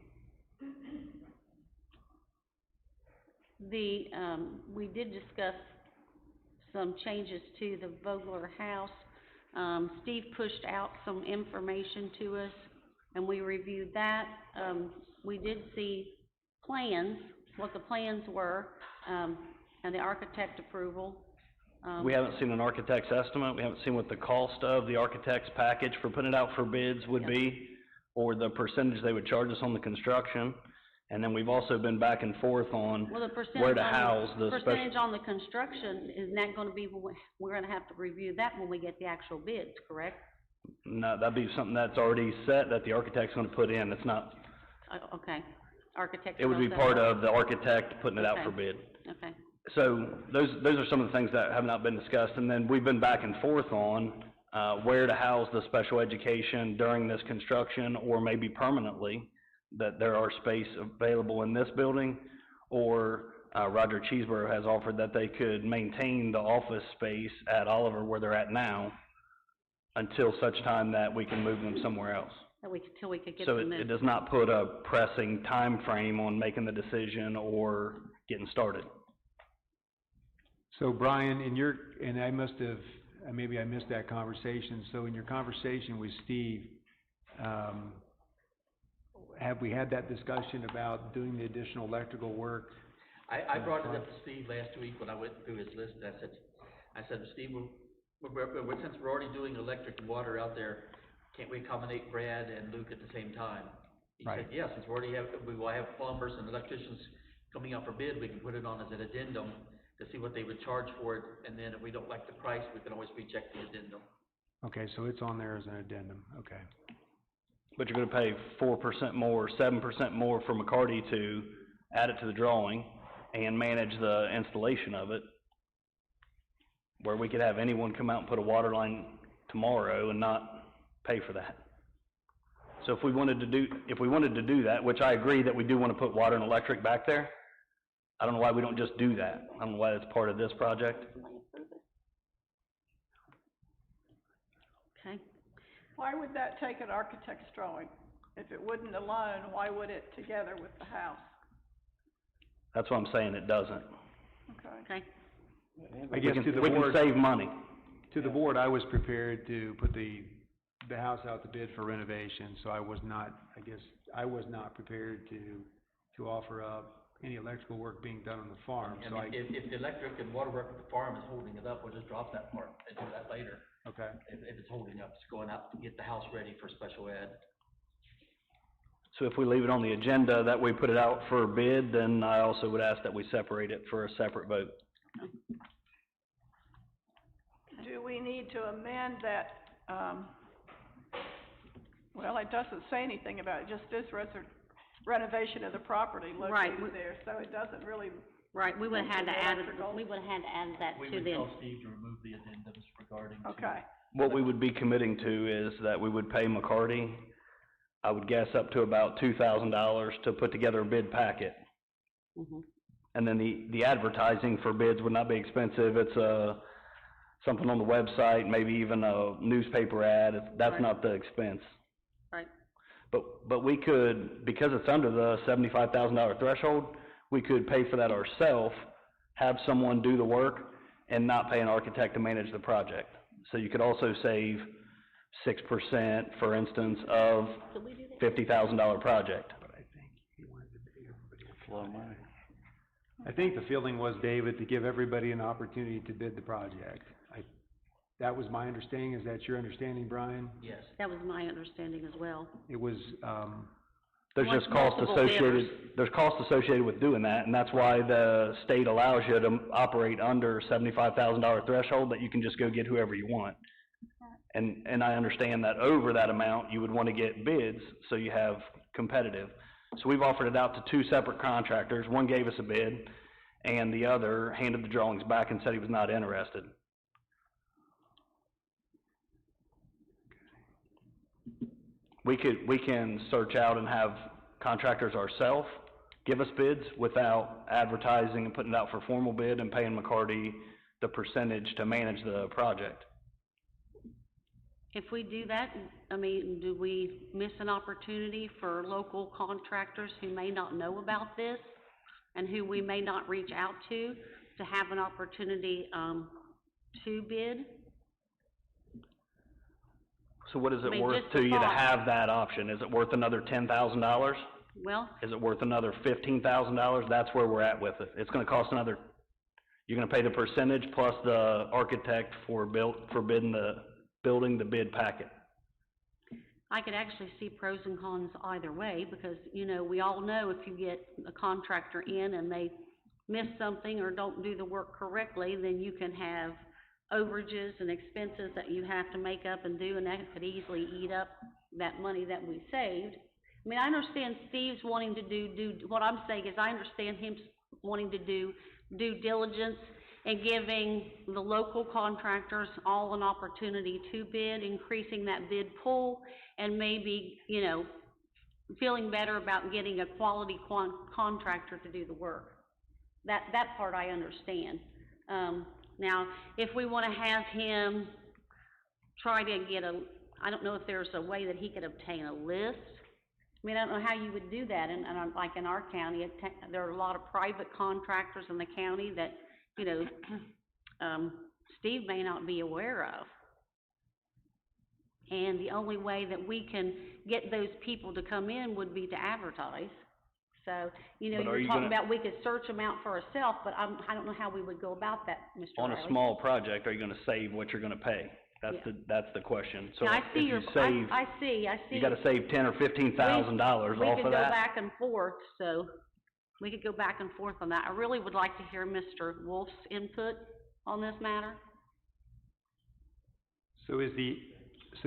We did discuss some changes to the Vogler house. Steve pushed out some information to us, and we reviewed that. We did see plans, what the plans were, and the architect approval. We haven't seen an architect's estimate, we haven't seen what the cost of the architect's package for putting it out for bids would be, or the percentage they would charge us on the construction. And then we've also been back and forth on Well, the where percentage to house on, the percentage on the construction, isn't that gonna be, we're gonna have to review that when we get the actual bids, correct? No, that'd be something that's already set, that the architect's gonna put in, it's not, Okay, architect. it would be part of the architect putting it out for Okay. bid. Okay, So, those are some of the things that have not been discussed, and then we've been back and forth on, where to house the special education during this construction, or maybe permanently, that there are space available in this building, or, Roger Cheeseborough has offered that they could maintain the office space at Oliver where they're at now, until such time that we can move them somewhere else. till we could get So them it in. does not put a pressing time frame on making the decision or getting started. So Brian, and I must have, maybe I missed that conversation, so in your conversation with Steve, have we had that discussion about doing the additional electrical work? I brought it up to Steve last week when I went through his list, and I said, Steve, since we're already doing electric and water out there, can't we accommodate Brad and Luke at the same time? He said, yes, since we will have plumbers and electricians coming out for bid, we can put it on as an addendum to see what they would charge for it, and then if we don't like the price, we can always reject the addendum. Okay, so it's on there as an addendum, okay. But you're gonna pay 4% more, 7% more for McCarty to add it to the drawing and manage the installation of it, where we could have anyone come out and put a water line tomorrow and not pay for that. So if we wanted to do that, which I agree that we do wanna put water and electric back there, I don't know why we don't just do that. I don't know why that's part of this project. Okay, Why would that take an architect's drawing? If it wouldn't alone, why would it together with the house? That's what I'm saying, it doesn't. okay. I guess to the We board, can save money. to the board, I was prepared to put the house out to bid for renovation, so I was not prepared to offer up any electrical work being done on the farm, And so I, if the electric and water work at the farm is holding it up, we'll just drop that part and do that later. okay. If it's holding up, it's going out to get the house ready for special ed. So if we leave it on the agenda that we put it out for bid, then I also would ask that we separate it for a separate vote. Do we need to amend that, well, it doesn't say anything about it, just this renovation of the property Right, located there, so it doesn't really, Right, we would've had to add, Electrical. we would've had to add that We to would them. tell Steve to remove the addendums regarding to. okay. What we would be committing to is that we would pay McCarty, I would guess up to about $2,000 to put together a bid packet. Mhm. And then the advertising for bids would not be expensive, it's something on the website, maybe even a newspaper ad, that's Right. not the expense. Right, But we could, because it's under the $75,000 threshold, we could pay for that ourselves, have someone do the work, and not pay an architect to manage the project. So you could also save 6%, for instance, of $50,000 project. But I think he wanted to pay everybody. I think the feeling was, David, to give everybody an opportunity to bid the project. That was my understanding, is that your understanding, Brian? Yes. that was my understanding as well. It was, There's Once just cost multiple associated, bidders. there's cost associated with doing that, and that's why the state allows you to operate under $75,000 threshold, that you can just go get whoever you want. And I understand that over that amount, you would wanna get bids, so you have competitive. So we've offered it out to two separate contractors, one gave us a bid, and the other handed the drawings back and said he was not interested. We can search out and have contractors ourselves give us bids without advertising and putting it out for formal bid and paying McCarty the percentage to manage the project. If we do that, I mean, do we miss an opportunity for local contractors who may not know about this and who we may not reach out to have an opportunity, to bid? So what is I it mean, worth just to a you to thought. have that option? Is it worth another $10,000? Well, Is it worth another $15,000? That's where we're at with it. It's gonna cost another, you're gonna pay the percentage plus the architect for building the bid packet. I could actually see pros and cons either way, because, you know, we all know if you get a contractor in and they miss something or don't do the work correctly, then you can have overages and expenses that you have to make up and do, and that could easily eat up that money that we saved. I mean, I understand Steve's wanting to do, what I'm saying is I understand him wanting to do due diligence and giving the local contractors all an opportunity to bid, increasing that bid pool, and maybe, you know, feeling better about getting a quality contractor to do the work. That part I understand. Now, if we wanna have him try to get I don't know if there's a way that he could obtain a list. I mean, I don't know how you would do that, and like in our county, there are a lot of private contractors in the county that, you know, Steve may not be aware of. And the only way that we can get those people to come in would be to advertise. So, you know, you're talking about we could search them out for ourselves, but I don't know how we would go about that, Mr. On Riley. a small project, are you gonna save what you're gonna pay? That's the question. So Now, I see if you save, I see. you gotta save $10,000 or $15,000 We off could of go that. back and forth, so we could go back and forth on that. I really would like to hear Mr. Wolf's input on this matter. So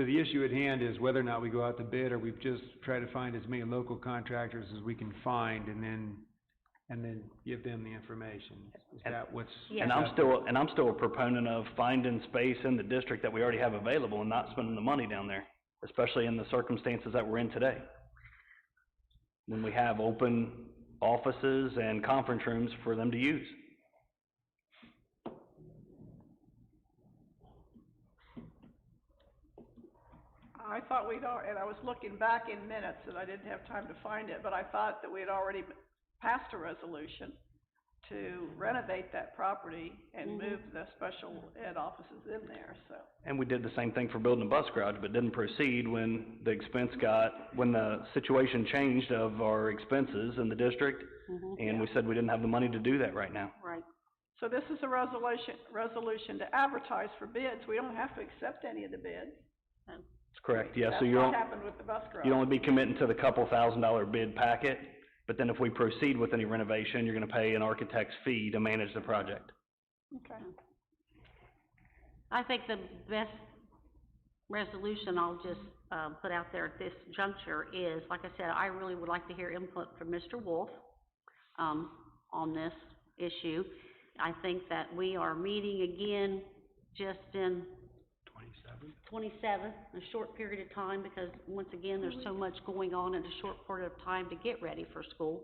the issue at hand is whether or not we go out to bid, or we've just tried to find as many local contractors as we can find, and then give them the information. Is that what's? Yes. And I'm still a proponent of finding space in the district that we already have available and not spending the money down there, especially in the circumstances that we're in today. When we have open offices and conference rooms for them to use. I thought and I was looking back in minutes, and I didn't have time to find it, but I thought that we had already passed a resolution to renovate that property and move the special ed offices in there, so. And we did the same thing for building a bus garage, but didn't proceed when when the situation changed of our expenses in the district, and we said we didn't have the money to do that right now. Right. So this is a resolution to advertise for bids. We don't have to accept any of the bids. That's correct, yes, so That's what happened with the bus garage. you'd only be committing to the couple $1,000 bid packet, but then if we proceed with any renovation, you're gonna pay an architect's fee to manage the project. Okay. I think the best resolution I'll just, put out there at this juncture is, like I said, I really would like to hear input from Mr. Wolf, on this issue. I think that we are meeting again just in 27th, a short period of time, because once again, there's so much going on in a short period of time to get ready for school.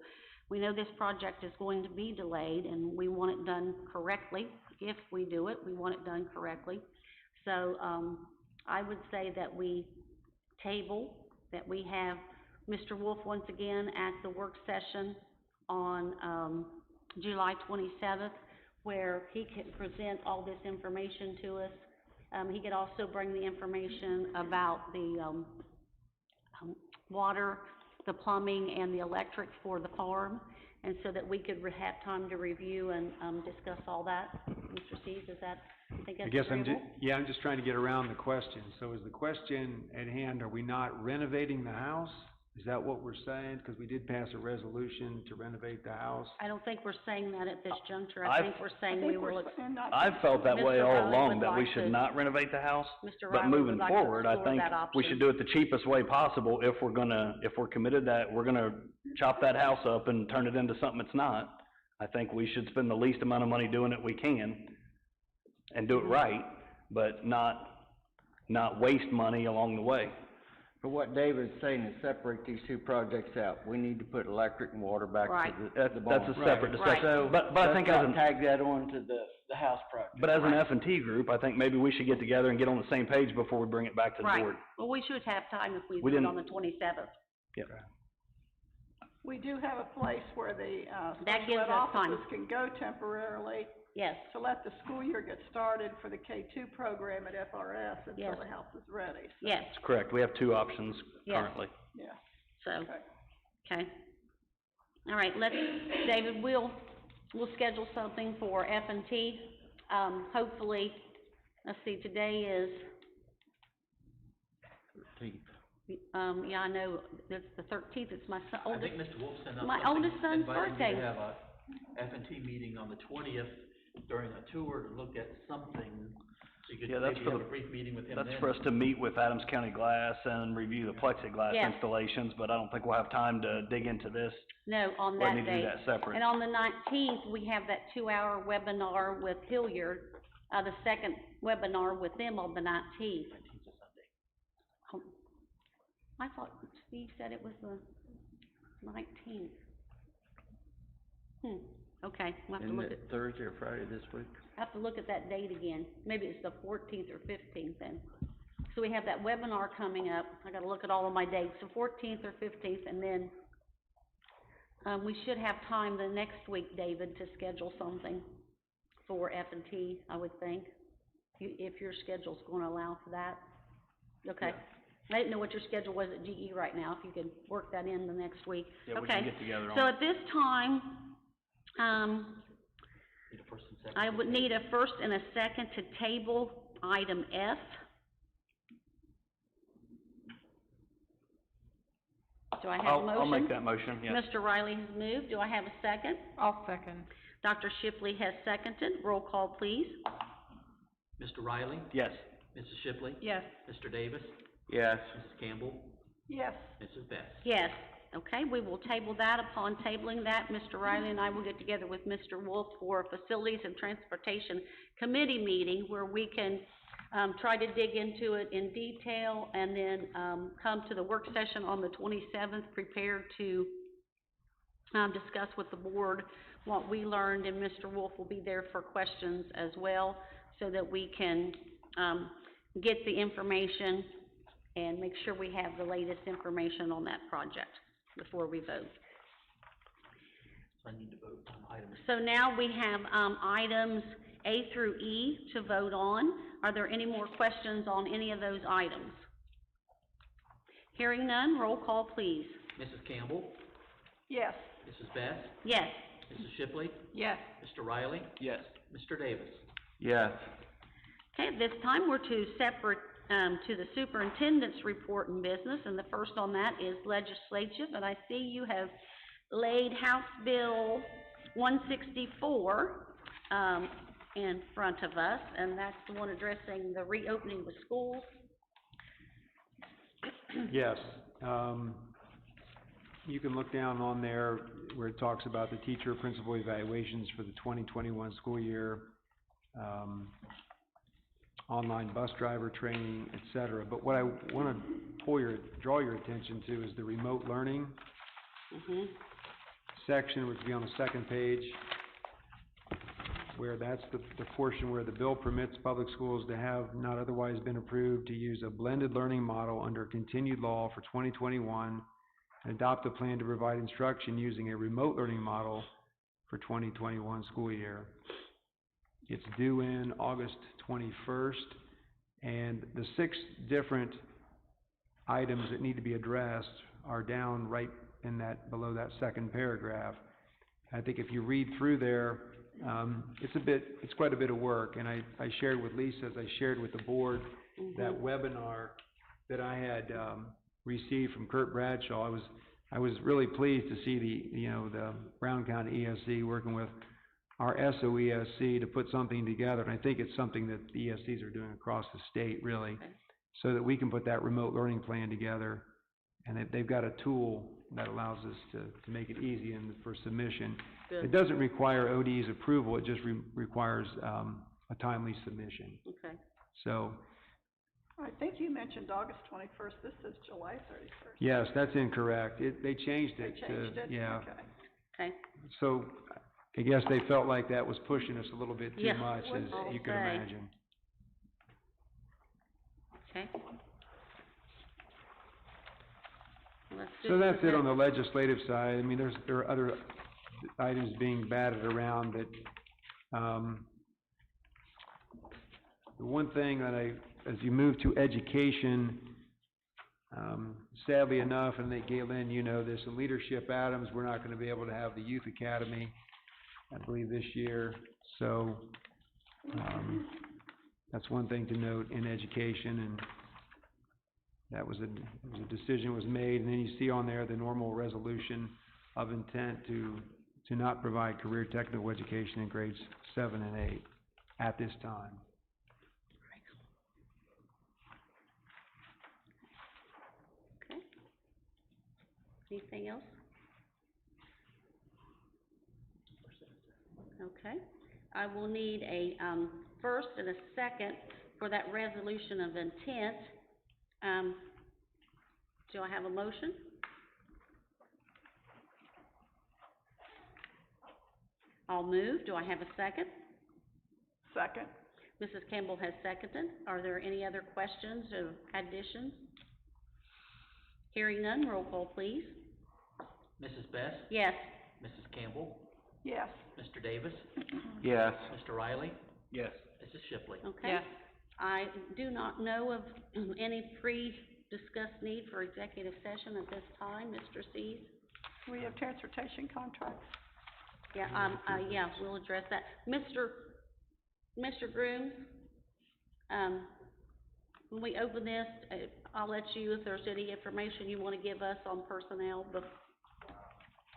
We know this project is going to be delayed, and we want it done correctly. If we do it, we want it done correctly. So, I would say that we table, that we have Mr. Wolf once again at the work session on, July 27th, where he can present all this information to us. He could also bring the information about the, water, the plumbing, and the electric for the farm, and so that we could have time to review and, discuss all that. Mr. Steves, is that, you think that's agreeable? I'm just trying to get around the question. So is the question at hand, are we not renovating the house? Is that what we're saying? Because we did pass a resolution to renovate the house. I don't think we're saying that at this juncture. I think we're saying we will. I've felt that way Mr. all Riley along, would that we like should to- not renovate the house. Mr. But Riley moving would like to forward, I explore think that we option. should do it the cheapest way possible if we're committed that we're gonna chop that house up and turn it into something it's not. I think we should spend the least amount of money doing it we can and do it right, but not waste money along the way. But what David's saying is separate these two projects out. We need to put electric and water back Right. to the That's bond. a separate discussion. So, But I think let's not tag that on to the house project. But as an F&T group, I think maybe we should get together and get on the same page before we bring it back to the Right. board. Well, we should have time if we We do it didn't- on the 27th. Yep. We do have a place where the That special gives ed us time. offices can go temporarily Yes, to let the school year get started for the K-2 program at FRS until Yes. the house is ready, so. yes, That's correct. We have two options Yes. currently. Yeah, so, okay. okay. All right, David, we'll schedule something for F&T. Hopefully, let's see, today is, 13th. yeah, I know, it's the 13th, it's my I oldest, think Mr. Wolf sent out my something oldest son's inviting you birthday. to have a F&T meeting on the 20th during a tour to look at something. So you could Yeah, that's maybe for have the- a brief meeting with him That's then. for us to meet with Adams County Glass and review the plexiglass Yes. installations, but I don't think we'll have time to dig into this. No, on We'll that need to do day. that separate. And on the 19th, we have that 2-hour webinar with Hilliard, the second webinar with them on the 19th. 19th is Sunday. Oh, I thought Steve said it was the 19th. Okay, we'll have to Isn't look at, it Thursday or Friday this week? have to look at that date again. Maybe it's the 14th or 15th then. So we have that webinar coming up. I gotta look at all of my dates, the 14th or 15th, and then, we should have time the next week, David, to schedule something for F&T, I would think, if your schedule's gonna allow for that. Okay. I didn't know what your schedule was at GE right now, if you could work that in the next week. Yeah, we Okay. can get together on So it. at this time, Need a first and second. I would need a first and a second to table item F. Do I have a motion? I'll make that motion, yes. Mr. Riley has moved. Do I have a second? I'll second. Dr. Shipley has seconded. Roll call, please. Mr. Riley? Yes. Mrs. Shipley? Yes. Mr. Davis? Yes. Mrs. Campbell? Yes, Mrs. Best? Yes. Okay, we will table that. Upon tabling that, Mr. Riley and I will get together with Mr. Wolf for a Facilities and Transportation Committee meeting where we can, try to dig into it in detail and then, come to the work session on the 27th, prepared to, discuss with the board what we learned, and Mr. Wolf will be there for questions as well, so that we can, get the information and make sure we have the latest information on that project before we vote. So I need to vote on items. So now we have, items A through E to vote on. Are there any more questions on any of those items? Hearing none, roll call, please. Mrs. Campbell? yes. Mrs. Best? Yes. Mrs. Shipley? Yes. Mr. Riley? Yes. Mr. Davis? Yes. Okay, at this time, we're to separate, to the superintendent's report and business, and the first on that is legislative, and I see you have laid House Bill 164, in front of us, and that's the one addressing the reopening of schools. Yes, you can look down on there where it talks about the teacher principal evaluations for the 2021 school year, online bus driver training, et cetera. But what I wanna draw your attention to is the remote learning section, which would be on the second page, where that's the portion where the bill permits public schools to have not otherwise been approved to use a blended learning model under continued law for 2021 and adopt a plan to provide instruction using a remote learning model for 2021 school year. It's due in August 21st, and the 6 different items that need to be addressed are down right in that, below that second paragraph. I think if you read through there, it's quite a bit of work, and I shared with Lisa, as I shared with the board, that webinar that I had, received from Kurt Bradshaw. I was really pleased to see the Brown County ESC working with our SOESC to put something together, and I think it's something that the ESCs are doing across the state, really, so that we can put that remote learning plan together, and they've got a tool that allows us to make it easy and for submission. Good. It doesn't require ODE's approval, it just requires, a timely submission. Okay. So, I think you mentioned August 21st, this is July 31st. yes, that's incorrect. They changed it They changed it? yeah. Okay. Okay. So, I guess they felt like that was pushing us a little bit too Yeah. much, as you can Okay. imagine. Okay. Let's So do that's it that. on the legislative side. I mean, there are other items being batted around that, The one thing that as you move to education, sadly enough, and Galen, you know this, in Leadership Adams, we're not gonna be able to have the Youth Academy, I believe, this year. So, that's one thing to note in education, and that was a decision was made. And then you see on there the normal resolution of intent to not provide career technical education in grades 7 and 8 at this time. Okay. Anything else? Okay. I will need a, first and a second for that resolution of intent. Do I have a motion? I'll move. Do I have a second? Second. Mrs. Campbell has seconded. Are there any other questions or additions? Hearing none, roll call, please. Mrs. Best? Yes. Mrs. Campbell? Yes. Mr. Davis? Yes. Mr. Riley? Yes. Mrs. Shipley? Okay. Yes. I do not know of any pre-discussed need for executive session at this time, Mr. Cease. We have transportation contracts. Yeah, yeah, we'll address that. Mr. Grooms, when we open this, I'll let you, if there's any information you wanna give us on personnel, but,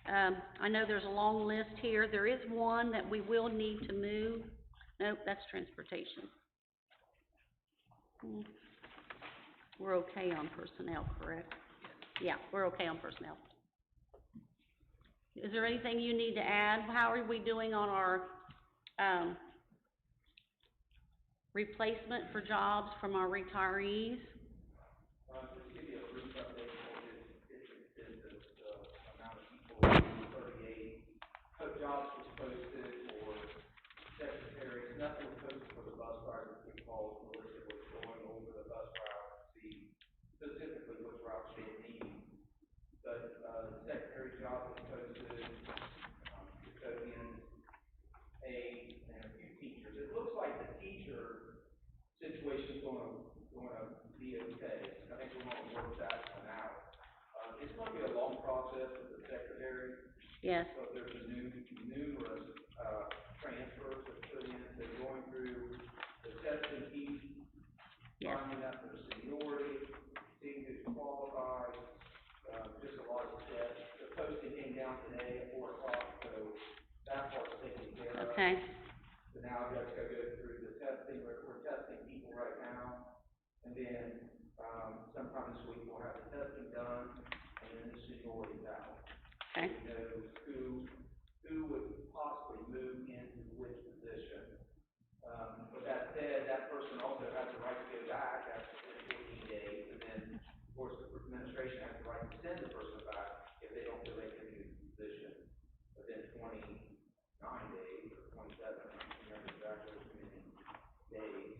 I know there's a long list here. There is one that we will need to move. Nope, that's transportation. We're okay on personnel, correct? Yeah, we're okay on personnel. Is there anything you need to add? How are we doing on our, replacement for jobs from our retirees? Just to give you a brief update, the amount of people, 38 jobs was posted for secretaries, nothing was posted for the bus drivers. We called Melissa, was going over the bus route to see specifically which routes they need. But, secretary job was posted, custodians, and a few teachers. It looks like the teacher situation's gonna be okay. I think we're gonna work that one out. It's gonna be a long process with the secretary. Yes. So there's numerous, transfers of custodians. They're going through the testing piece, finding out their seniority, seeing who's qualified, just a lot of steps. The posting came down today at 4 o'clock, so that part's taken care of. Okay. So now I've got to go through the testing. We're testing people right now, and then, sometime this week we'll have the testing done, and then the seniority out. Okay. So we know who would possibly move into which position. With that said, that person also has the right to go back after 14 days, and then, of course, the administration has the right to send the person back if they don't feel they can do the position within 29 days or 27, I don't remember exactly how many days.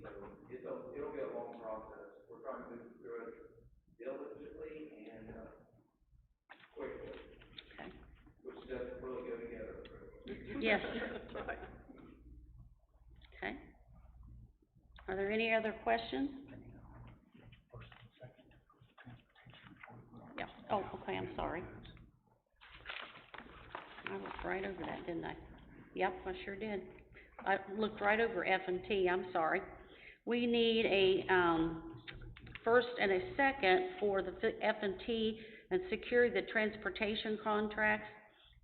So it'll be a long process. We're trying to move through it diligently and quickly, Okay. which doesn't really go together. Yes. Okay. Are there any other questions? Yeah, oh, okay, I'm sorry. I looked right over that, didn't I? Yep, I sure did. I looked right over F&T, I'm sorry. We need a, first and a second for the F&T and secure the transportation contracts,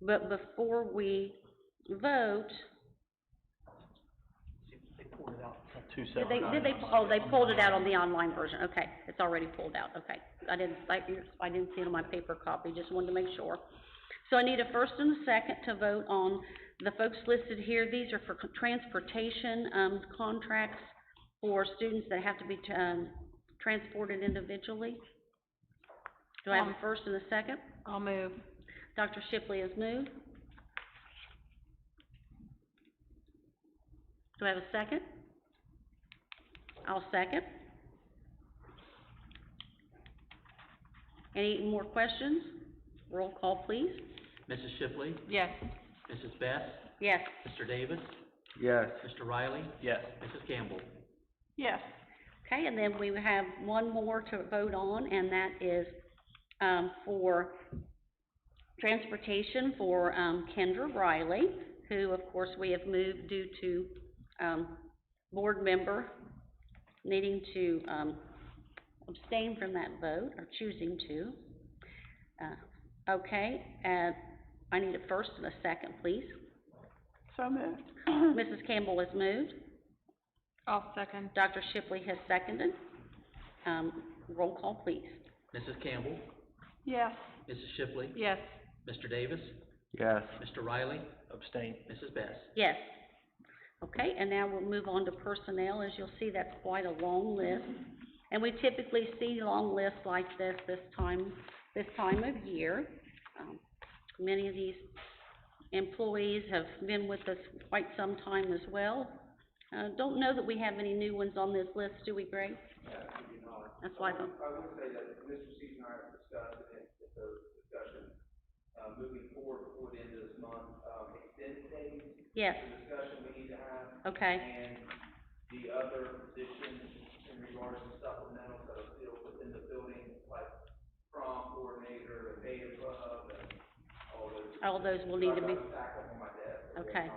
but before we vote, They pulled it out. Two did separate they, they pulled it out on the online version, okay, it's already pulled out, okay. I didn't see it on my paper copy, just wanted to make sure. So I need a first and a second to vote on the folks listed here. These are for transportation, contracts for students that have to be, transported individually. Do I have a first and a second? I'll move. Dr. Shipley has moved. Do I have a second? I'll second. Any more questions? Roll call, please. Mrs. Shipley? Yes. Mrs. Best? Yes. Mr. Davis? Yes. Mr. Riley? Yes. Mrs. Campbell? Yes. Okay, and then we have one more to vote on, and that is, for transportation for, Kendra Riley, who, of course, we have moved due to, board member needing to, abstain from that vote, or choosing to. Okay, I need a first and a second, please. So moved. Mrs. Campbell has moved. I'll second. Dr. Shipley has seconded. Roll call, please. Mrs. Campbell? Yes. Mrs. Shipley? Yes. Mr. Davis? Yes. Mr. Riley? Abstain. Mrs. Best? Yes. Okay, and now we'll move on to personnel. As you'll see, that's quite a long list. And we typically see long lists like this time of year. Many of these employees have been with us quite some time as well. Don't know that we have any new ones on this list, do we, Greg? That's why I thought. I would say that Mr. Season and I have discussed, and it's a discussion, moving forward before the end of this month, extended days. Yes. The discussion we need to have. Okay. And the other positions in regards to supplementals that are still within the building, like prom coordinator, and data club, and all those. All those will need to be. Stacked up on my desk. Okay.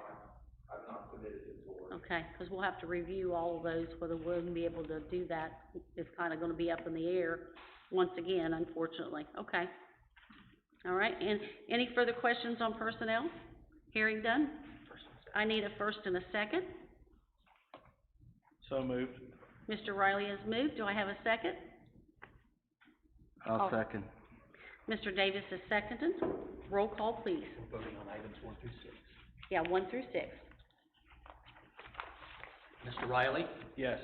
I've not submitted it for. Okay, because we'll have to review all of those, whether we'll be able to do that. It's kind of going to be up in the air once again, unfortunately. Okay. All right, and any further questions on personnel? Hearing done? I need a first and a second. So moved. Mr. Riley has moved. Do I have a second? I'll second. Mr. Davis is seconded. Roll call, please. We're voting on items 1 through 6. Yeah, 1 through 6. Mr. Riley? Yes.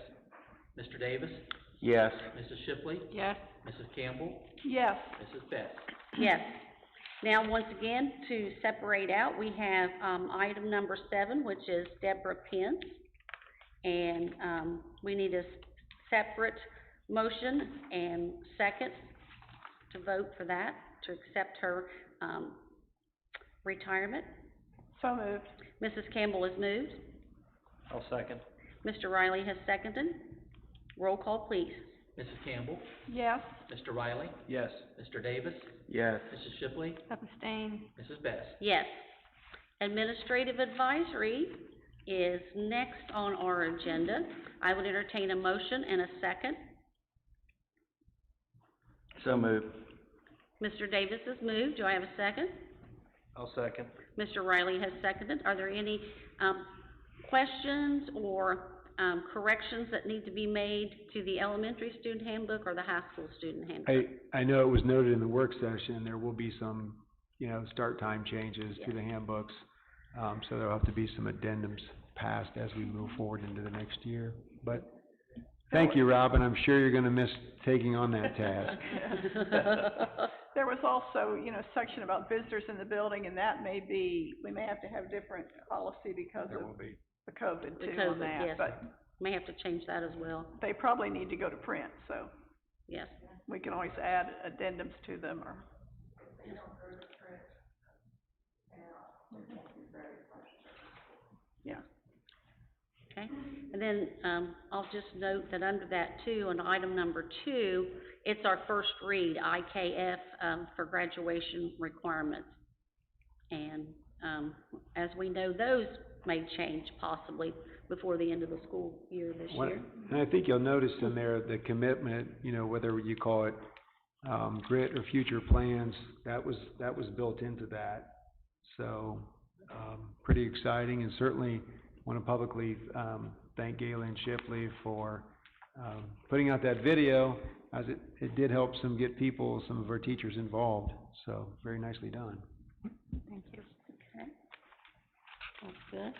Mr. Davis? Yes. Mrs. Shipley? Yes. Mrs. Campbell? Yes. Mrs. Best? Yes. Now, once again, to separate out, we have, item number 7, which is Deborah Pence. And, we need a separate motion and second to vote for that, to accept her, retirement. So moved. Mrs. Campbell has moved. I'll second. Mr. Riley has seconded. Roll call, please. Mrs. Campbell? Yes. Mr. Riley? Yes. Mr. Davis? Yes. Mrs. Shipley? Abstain. Mrs. Best? Yes. Administrative advisory is next on our agenda. I would entertain a motion and a second. So moved. Mr. Davis has moved. Do I have a second? I'll second. Mr. Riley has seconded. Are there any, questions or, corrections that need to be made to the elementary student handbook or the high school student handbook? I know it was noted in the work session, there will be some, start time changes to the handbooks. So there'll have to be some addendums passed as we move forward into the next year. But thank you, Robin. I'm sure you're gonna miss taking on that task. There was also, a section about visitors in the building, and that may be, we may have to have different policy because There of will be. the COVID The too on COVID, that. yes. But May have to change that as well. they probably need to go to print, so Yes. we can always add addendums to them or. Yeah. Okay, and then, I'll just note that under that too, on item number 2, it's our first read, IKF, for graduation requirements. And, as we know, those may change possibly before the end of the school year this year. And I think you'll notice in there the commitment, whether you call it, grit or future plans, that was built into that. So, pretty exciting, and certainly want to publicly, thank Galen Shipley for, putting out that video, as it did help some of our teachers involved, so very nicely done. Thank you. Okay. That's good.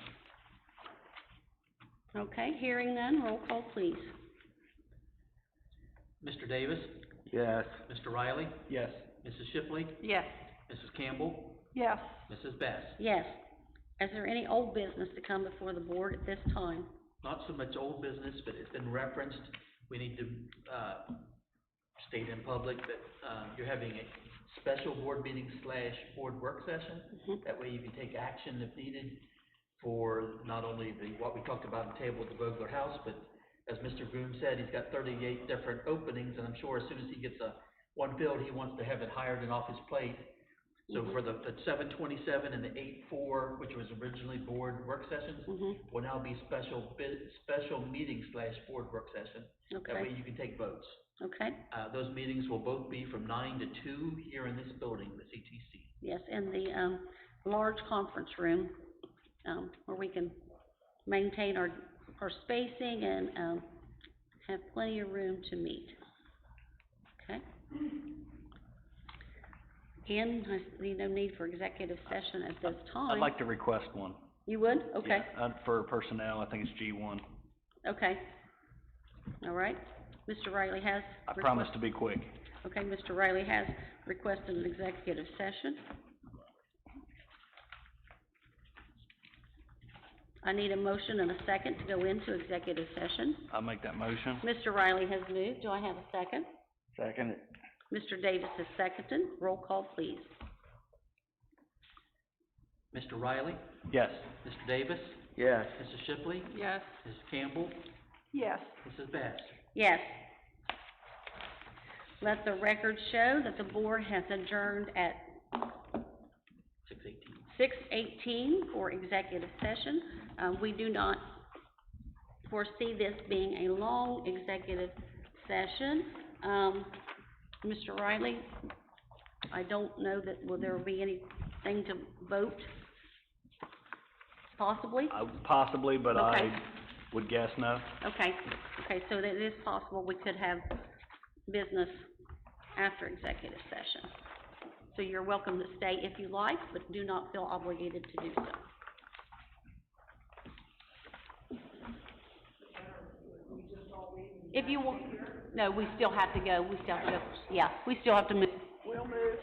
Okay, hearing none, roll call please. Mr. Davis? Yes. Mr. Riley? Yes. Mrs. Shipley? Yes. Mrs. Campbell? Yes. Mrs. Best? Yes. Is there any old business to come before the board at this time? Not so much old business, but it's been referenced. We need to, state in public that, you're having a special board meeting / board work session. Mhm. That way you can take action if needed for not only what we talked about in the table at the Vogler House, but as Mr. Groom said, he's got 38 different openings, and I'm sure as soon as he gets one filled, he wants to have it hired and off his plate. So for the 7/27 and the 8/4, which was originally board work sessions, will now be special meeting / board work session. Okay. That way you can take votes. Okay, Those meetings will both be from 9 to 2 here in this building, the CTC. yes, in the, large conference room, where we can maintain our spacing and, have plenty of room to meet. Okay? Again, I see no need for executive session at this time. I'd like to request one. You would? Okay. Yeah, for personnel, I think it's G1. Okay. All right. Mr. Riley has. I promise to be quick. Okay, Mr. Riley has requested an executive session. I need a motion and a second to go into executive session. I'll make that motion. Mr. Riley has moved. Do I have a second? Second. Mr. Davis has seconded. Roll call, please. Mr. Riley? Yes. Mr. Davis? Yes. Mrs. Shipley? Yes. Mrs. Campbell? Yes. Mrs. Bass? Yes. Let the record show that the board has adjourned at 6:18. 6:18 for executive session. We do not foresee this being a long executive session. Mr. Riley, I don't know that, will there be anything to vote? Possibly? Possibly, but Okay. I would guess no. Okay, so that it is possible we could have business after executive session. So you're welcome to stay if you like, but do not feel obligated to do so. If you want, no, we still have to go, yeah, we still have to move. We'll move.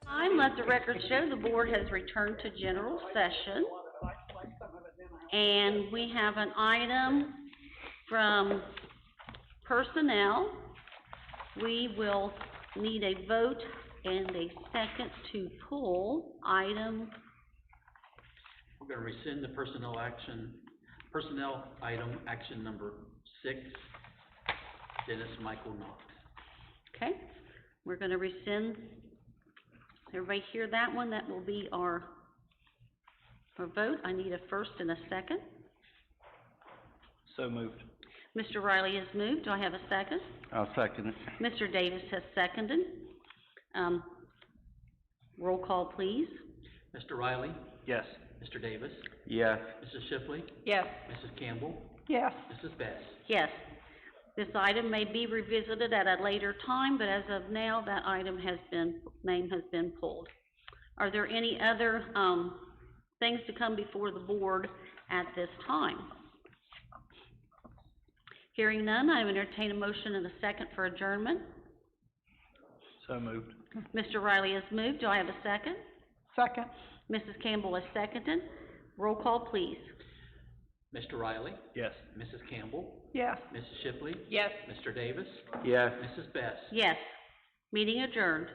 Time, let the record show the board has returned to general session. And we have an item from personnel. We will need a vote and a second to pull item. We're gonna rescind the personnel item, action number 6, Dennis Michael Knox. Okay, we're gonna rescind. Everybody hear that one? That will be our vote. I need a first and a second. So moved. Mr. Riley has moved. Do I have a second? I'll second it. Mr. Davis has seconded. Roll call, please. Mr. Riley? Yes. Mr. Davis? Yes. Mrs. Shipley? Yes. Mrs. Campbell? Yes. Mrs. Best? Yes. This item may be revisited at a later time, but as of now, that item name has been pulled. Are there any other, things to come before the board at this time? Hearing none, I entertain a motion and a second for adjournment. So moved. Mr. Riley has moved. Do I have a second? Second. Mrs. Campbell has seconded. Roll call, please. Mr. Riley? Yes. Mrs. Campbell? Yes. Mrs. Shipley? Yes. Mr. Davis? Yes. Mrs. Best? Yes. Meeting adjourned.